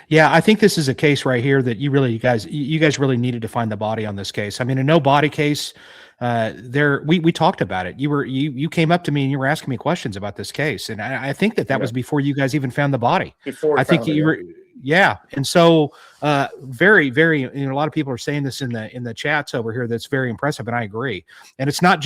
Yeah, I think this is a case right here that you guys really needed to find the body on this case. I mean, a no body case. We talked about it. You came up to me and you were asking me questions about this case, and I think that Yeah. was before you guys even found the body. Before he I think found it, you yeah. were, yeah. And so, very, a lot of people are saying this in the chats over here. That's very impressive, and I agree. And it's not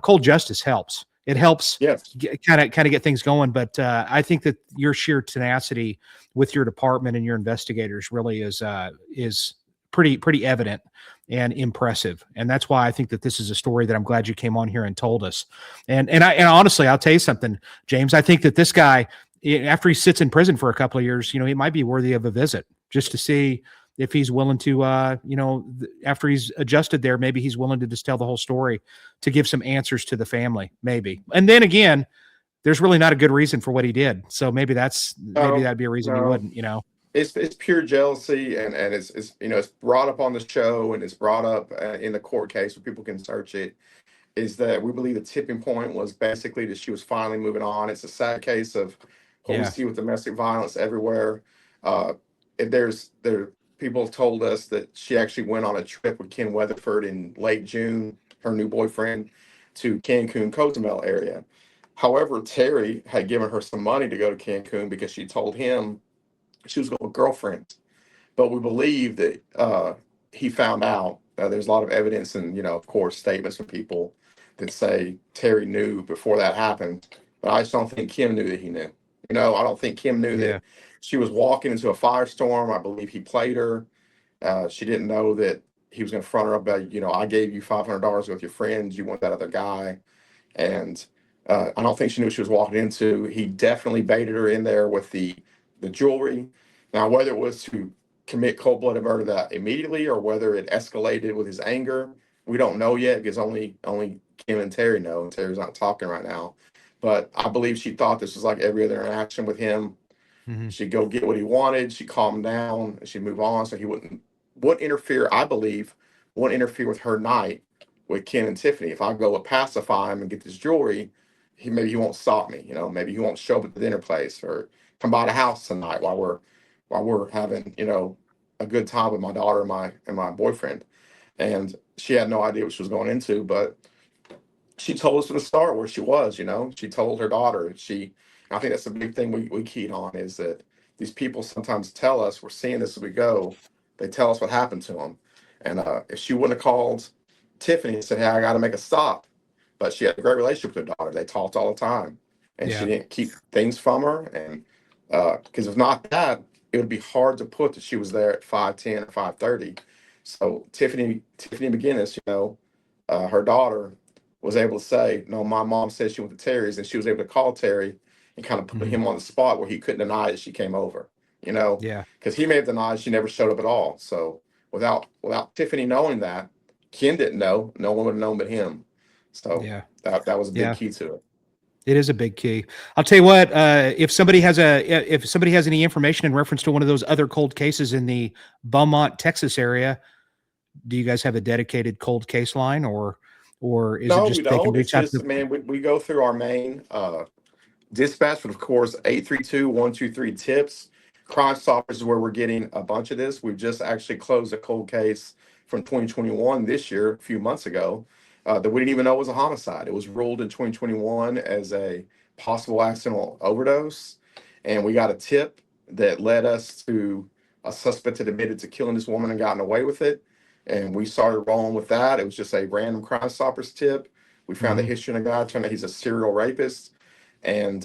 cold justice helps. It helps Yes. kind of get things going, but I think that your sheer tenacity with your department and your investigators really is pretty evident and impressive. And that's why I think that this is a story that I'm glad you came on here and told us. And honestly, I'll tell you something, James. I think that this guy, after he sits in prison for a couple of years, he might be worthy of a visit just to see if he's willing to, after he's adjusted there, maybe he's willing to just tell the whole story to give some answers to the family, maybe. And then again, there's really not a good reason for what he did. So maybe No, that'd be a reason he no. wouldn't. It's pure jealousy, and it's brought up on the show, and it's brought up in the court case where people can search it. Is that we believe the tipping point was basically that she was finally moving on. It's a sad case of what we Yeah. see with domestic violence everywhere. Uh, and there people have told us that she actually went on a trip with Ken Weatherford in late June, her new boyfriend, to Cancun, Cozumel area. However, Terry had given her some money to go to Cancun because she told him she was going with girlfriends. But we believe that he found out. There's a lot of evidence and, of course, statements from people that say Terry knew before that happened. But I just don't think Kim knew that he knew. I don't think Kim knew Yeah. that she was walking into a firestorm. I believe he played her. She didn't know that he was going to front her up about, I gave you $500 with your friends. You want that other guy. And I don't think she knew what she was walking into. He definitely baited her in there with the jewelry. Now, whether it was to commit cold-blooded murder that immediately or whether it escalated with his anger, we don't know yet because only Kim and Terry know, and Terry's not talking right now. But I believe she thought this was like every other interaction with him. Hmm. She'd go get what he wanted. She'd calm him down. And she'd move on, so he wouldn't interfere. I believe wouldn't interfere with her night with Ken and Tiffany. If I go and pacify him and get this jewelry, maybe he won't stop me, maybe he won't show up at the dinner place or come by the house tonight while we're having, a good time with my daughter and my boyfriend. And she had no idea what she was going into, but she told us from the start where she was. She told her daughter. I think that's a big thing we keyed on, is that these people sometimes tell us, we're seeing this as we go. They tell us what happened to them. And if she wouldn't have called Tiffany and said, hey, I got to make a stop, but she had a great relationship with her daughter. They talked all the time, and she Yeah. didn't keep things from her. And because if not that, it would be hard to put that she was there at 5:10 or 5:30. So Tiffany McGinnis, her daughter was able to say, no, my mom said she went to Terry's, and she was able to call Terry and kind of put Hmm. him on the spot where he couldn't deny that she came over, you know, Yeah. because he may have denied she never showed up at all. So without Tiffany knowing that, Ken didn't know, no one would have known but him. So Yeah. that was a big Yeah. key to it. It is a big key. I'll tell you what. If somebody has any information in reference to one of those other cold cases in the Beaumont, Texas area, do you guys have a dedicated cold case line, or is it No, we just they can don't. It's reach out to just, man, we go through our main dispatch, but of course, 832-123 tips. Crime Stoppers is where we're getting a bunch of this. We've just actually closed a cold case from 2021 this year, a few months ago, that we didn't even know was a homicide. It was ruled in 2021 as a possible accidental overdose. And we got a tip that led us to a suspect that admitted to killing this woman and gotten away with it. And we started rolling with that. It was just a random Crime Stoppers tip. We found the Mhm. history of the guy, turned out he's a serial rapist and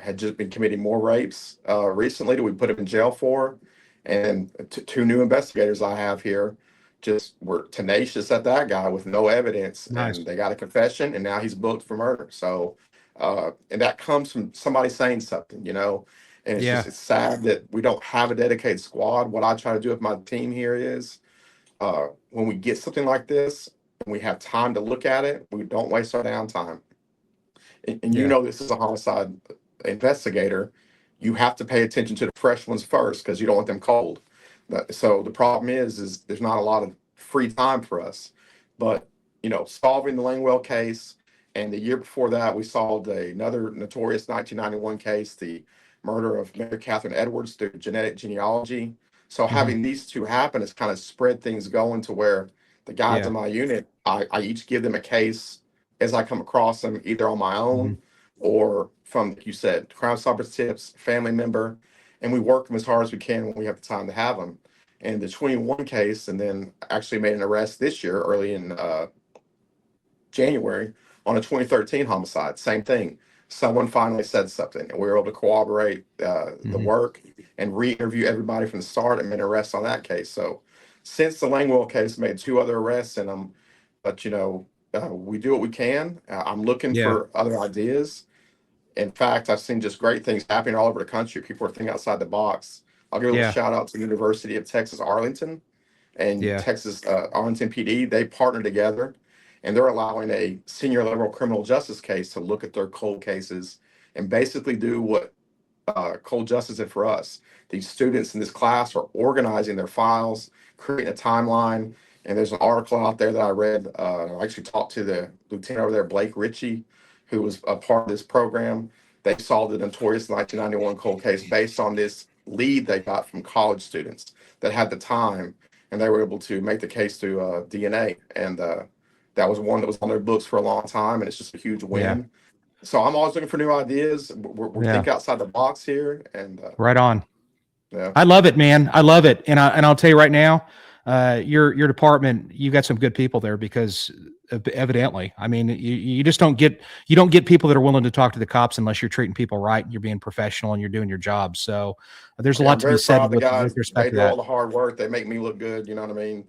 had just been committing more rapes recently that we put him in jail for. And two new investigators I have here just were tenacious at that guy with no evidence, Nice. and they got a confession, and now he's booked for murder. So, and that comes from somebody saying something, And Yeah. it's sad that we don't have a dedicated squad. What I try to do with my team here is when we get something like this and we have time to look at it, we don't waste our downtime. And Yeah. this is a homicide investigator, you have to pay attention to the fresh ones first because you don't want them cold. So the problem is there's not a lot of free time for us. But solving the Langwell case, and the year before that, we solved another notorious 1991 case, the murder of Mary Catherine Edwards through genetic genealogy. So Mhm. having these two happen has kind of spread things going to where the guys Yeah. in my unit, I each give them a case as I come across them, either on my Mhm. own or from, like you said, Crime Stoppers tips, family member, and we work them as hard as we can when we have the time to have them. And the 21 case, and then actually made an arrest this year, early in January, on a 2013 homicide. Same thing. Someone finally said something, and we were able to corroborate the Mhm. work and re-interview everybody from the start and made an arrest on that case. So since the Langwell case, made two other arrests in them, but we do what we can. I'm looking Yeah. for other ideas. In fact, I've seen just great things happening all over the country. People are thinking outside the box. I'll give a little Yeah. shout out to the University of Texas Arlington and Yeah. Texas Arlington PD. They partner together, and they're allowing a senior level criminal justice case to look at their cold cases and basically do what cold justice did for us. These students in this class are organizing their files, creating a timeline. And there's an article out there that I read. I actually talked to the lieutenant over there, Blake Ritchie, who was a part of this program. They solved the notorious 1991 cold case based on this lead they got from college students that had the time, and they were able to make the case through DNA. And that was one that was on their books for a long time, and it's just a huge Yeah. win. So I'm always looking for new ideas. We're Yeah. thinking outside the box here, and Right on. yeah, I love it, man. I love it, and I'll tell you right now, your department, you got some good people there because evidently, I mean, you just don't get people that are willing to talk to the cops unless you're treating people right and you're being professional and you're doing your job. So there's a yeah, lot I'm to be very proud said of the guys. with They respect to do all that. the hard work. They make me look good. You know what I mean?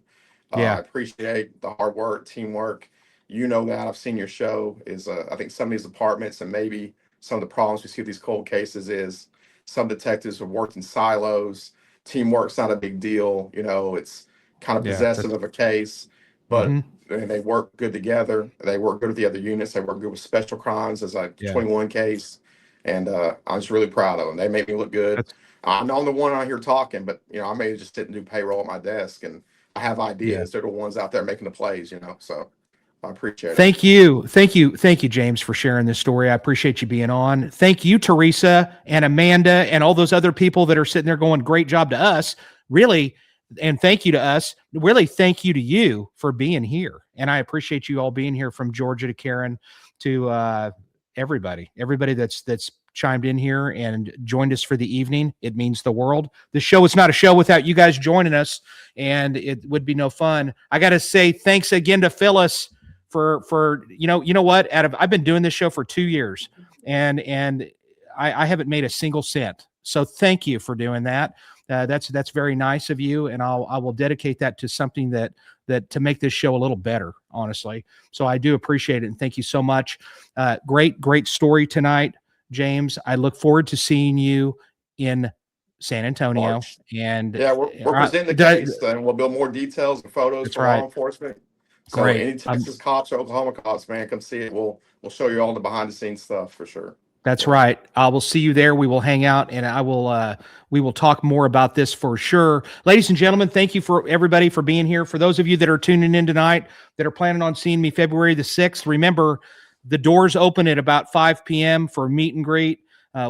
I Yeah. appreciate the hard work, teamwork. You know that I've seen your show. Is I think some of these departments and maybe some of the problems we see with these cold cases is some detectives have worked in silos. Teamwork's not a big deal. It's kind of Yeah. possessive That's. of a case, but Hmm. and they work good together. They work good with the other units. They work good with special crimes as a Yeah. 21 case, and I'm just really proud of them. They make me look good. That's. I'm the one out here talking, but I may just sit and do payroll at my desk, and I have Yeah. ideas. They're the ones out there making the plays. So I appreciate it. Thank you. Thank you. Thank you, James, for sharing this story. I appreciate you being on. Thank you, Teresa and Amanda and all those other people that are sitting there going, great job to us. Really. And thank you to us. Really, thank you to you for being here. And I appreciate you all being here, from Georgia to Karen to everybody that's chimed in here and joined us for the evening. It means the world. The show is not a show without you guys joining us, and it would be no fun. I got to say thanks again to Phyllis for you know what? I've been doing this show for 2 years, and I haven't made a single cent. So thank you for doing that. That's very nice of you, and I will dedicate that to something that to make this show a little better, honestly. So I do appreciate it, and thank you so much. Great story tonight, James. I look forward to seeing you in San Antonio. March. And yeah, we're presenting the case, and we'll build more details and photos for law enforcement. So Great. any Texas cops or Oklahoma cops, man, come see it. We'll show you all the behind the scenes stuff for sure. That's right. I will see you there. We will hang out, and we will talk more about this for sure. Ladies and gentlemen, thank you for everybody for being here. For those of you that are tuning in tonight that are planning on seeing me February the 6th, remember the doors open at about 5 p.m. for meet and greet.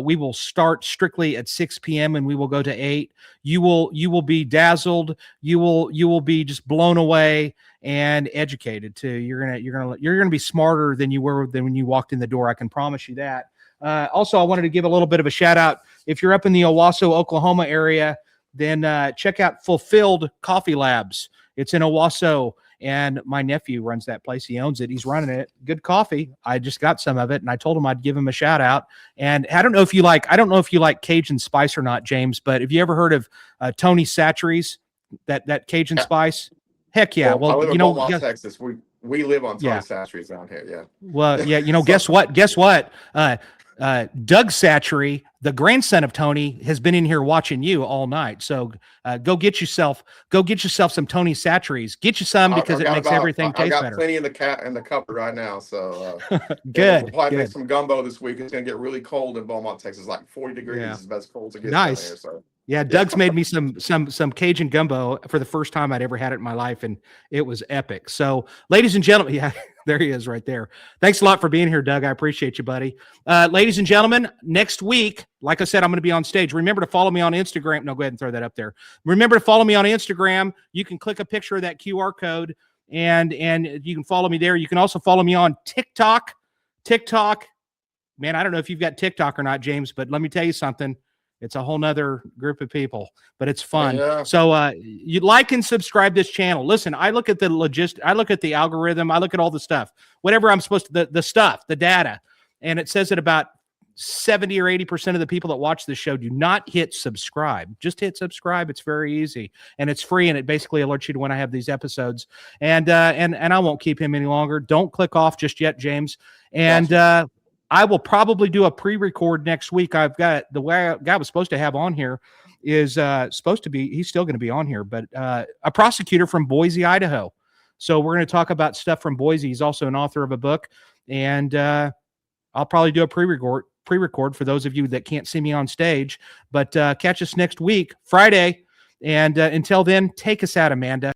We will start strictly at 6 p.m. and we will go to 8. You will be dazzled. You will be just blown away and educated too. You're gonna be smarter than you were when you walked in the door. I can promise you that. Also, I wanted to give a little bit of a shout out. If you're up in the Owasso, Oklahoma area, then check out Fulfilled Coffee Labs. It's in Owasso, and my nephew runs that place. He owns it. He's running it. Good coffee. I just got some of it, and I told him I'd give him a shout out. And I don't know if you like Cajun spice or not, James, but have you ever heard of Tony Satchery's, that Cajun spice? Heck yeah. Well, I live in Beaumont, Texas. We live on Tony Satchery's down here. Yeah. Well, yeah. Guess what? Doug Satchery, the grandson of Tony, has been in here watching you all night. So go get yourself some Tony Satchery's. Get you some, because it makes everything taste better. I got plenty in the cupboard right now. So good. We'll probably make some gumbo this week. It's gonna get really cold in Beaumont, Texas, like 40 degrees. Yeah. Is the best cold to get nice. down here. So. Yeah, Doug's made me some Cajun gumbo for the first time I'd ever had it in my life, and it was epic. So, ladies and gentlemen, yeah, there he is right there. Thanks a lot for being here, Doug. I appreciate you, buddy. Ladies and gentlemen, next week, like I said, I'm going to be on stage. Remember to follow me on Instagram. No, go ahead and throw that up there. Remember to follow me on Instagram. You can click a picture of that QR code, and you can follow me there. You can also follow me on TikTok. Man, I don't know if you've got TikTok or not, James, but let me tell you something. It's a whole nother group of people, but it's fun. Yeah. So you like and subscribe this channel. Listen, I look at I look at the algorithm. I look at all the stuff, whatever I'm supposed to, the stuff, the data. And it says that about 70 or 80% of the people that watch this show do not hit subscribe. Just hit subscribe. It's very easy, and it's free, and it basically alerts you to when I have these episodes. And I won't keep him any longer. Don't click off just yet, James. And I will probably do a pre-record next week. I've got the guy I was supposed to have on here is he's still going to be on here, but a prosecutor from Boise, Idaho. So we're going to talk about stuff from Boise. He's also an author of a book, and I'll probably do a pre-record for those of you that can't see me on stage, but catch us next week, Friday. And until then, take us out, Amanda.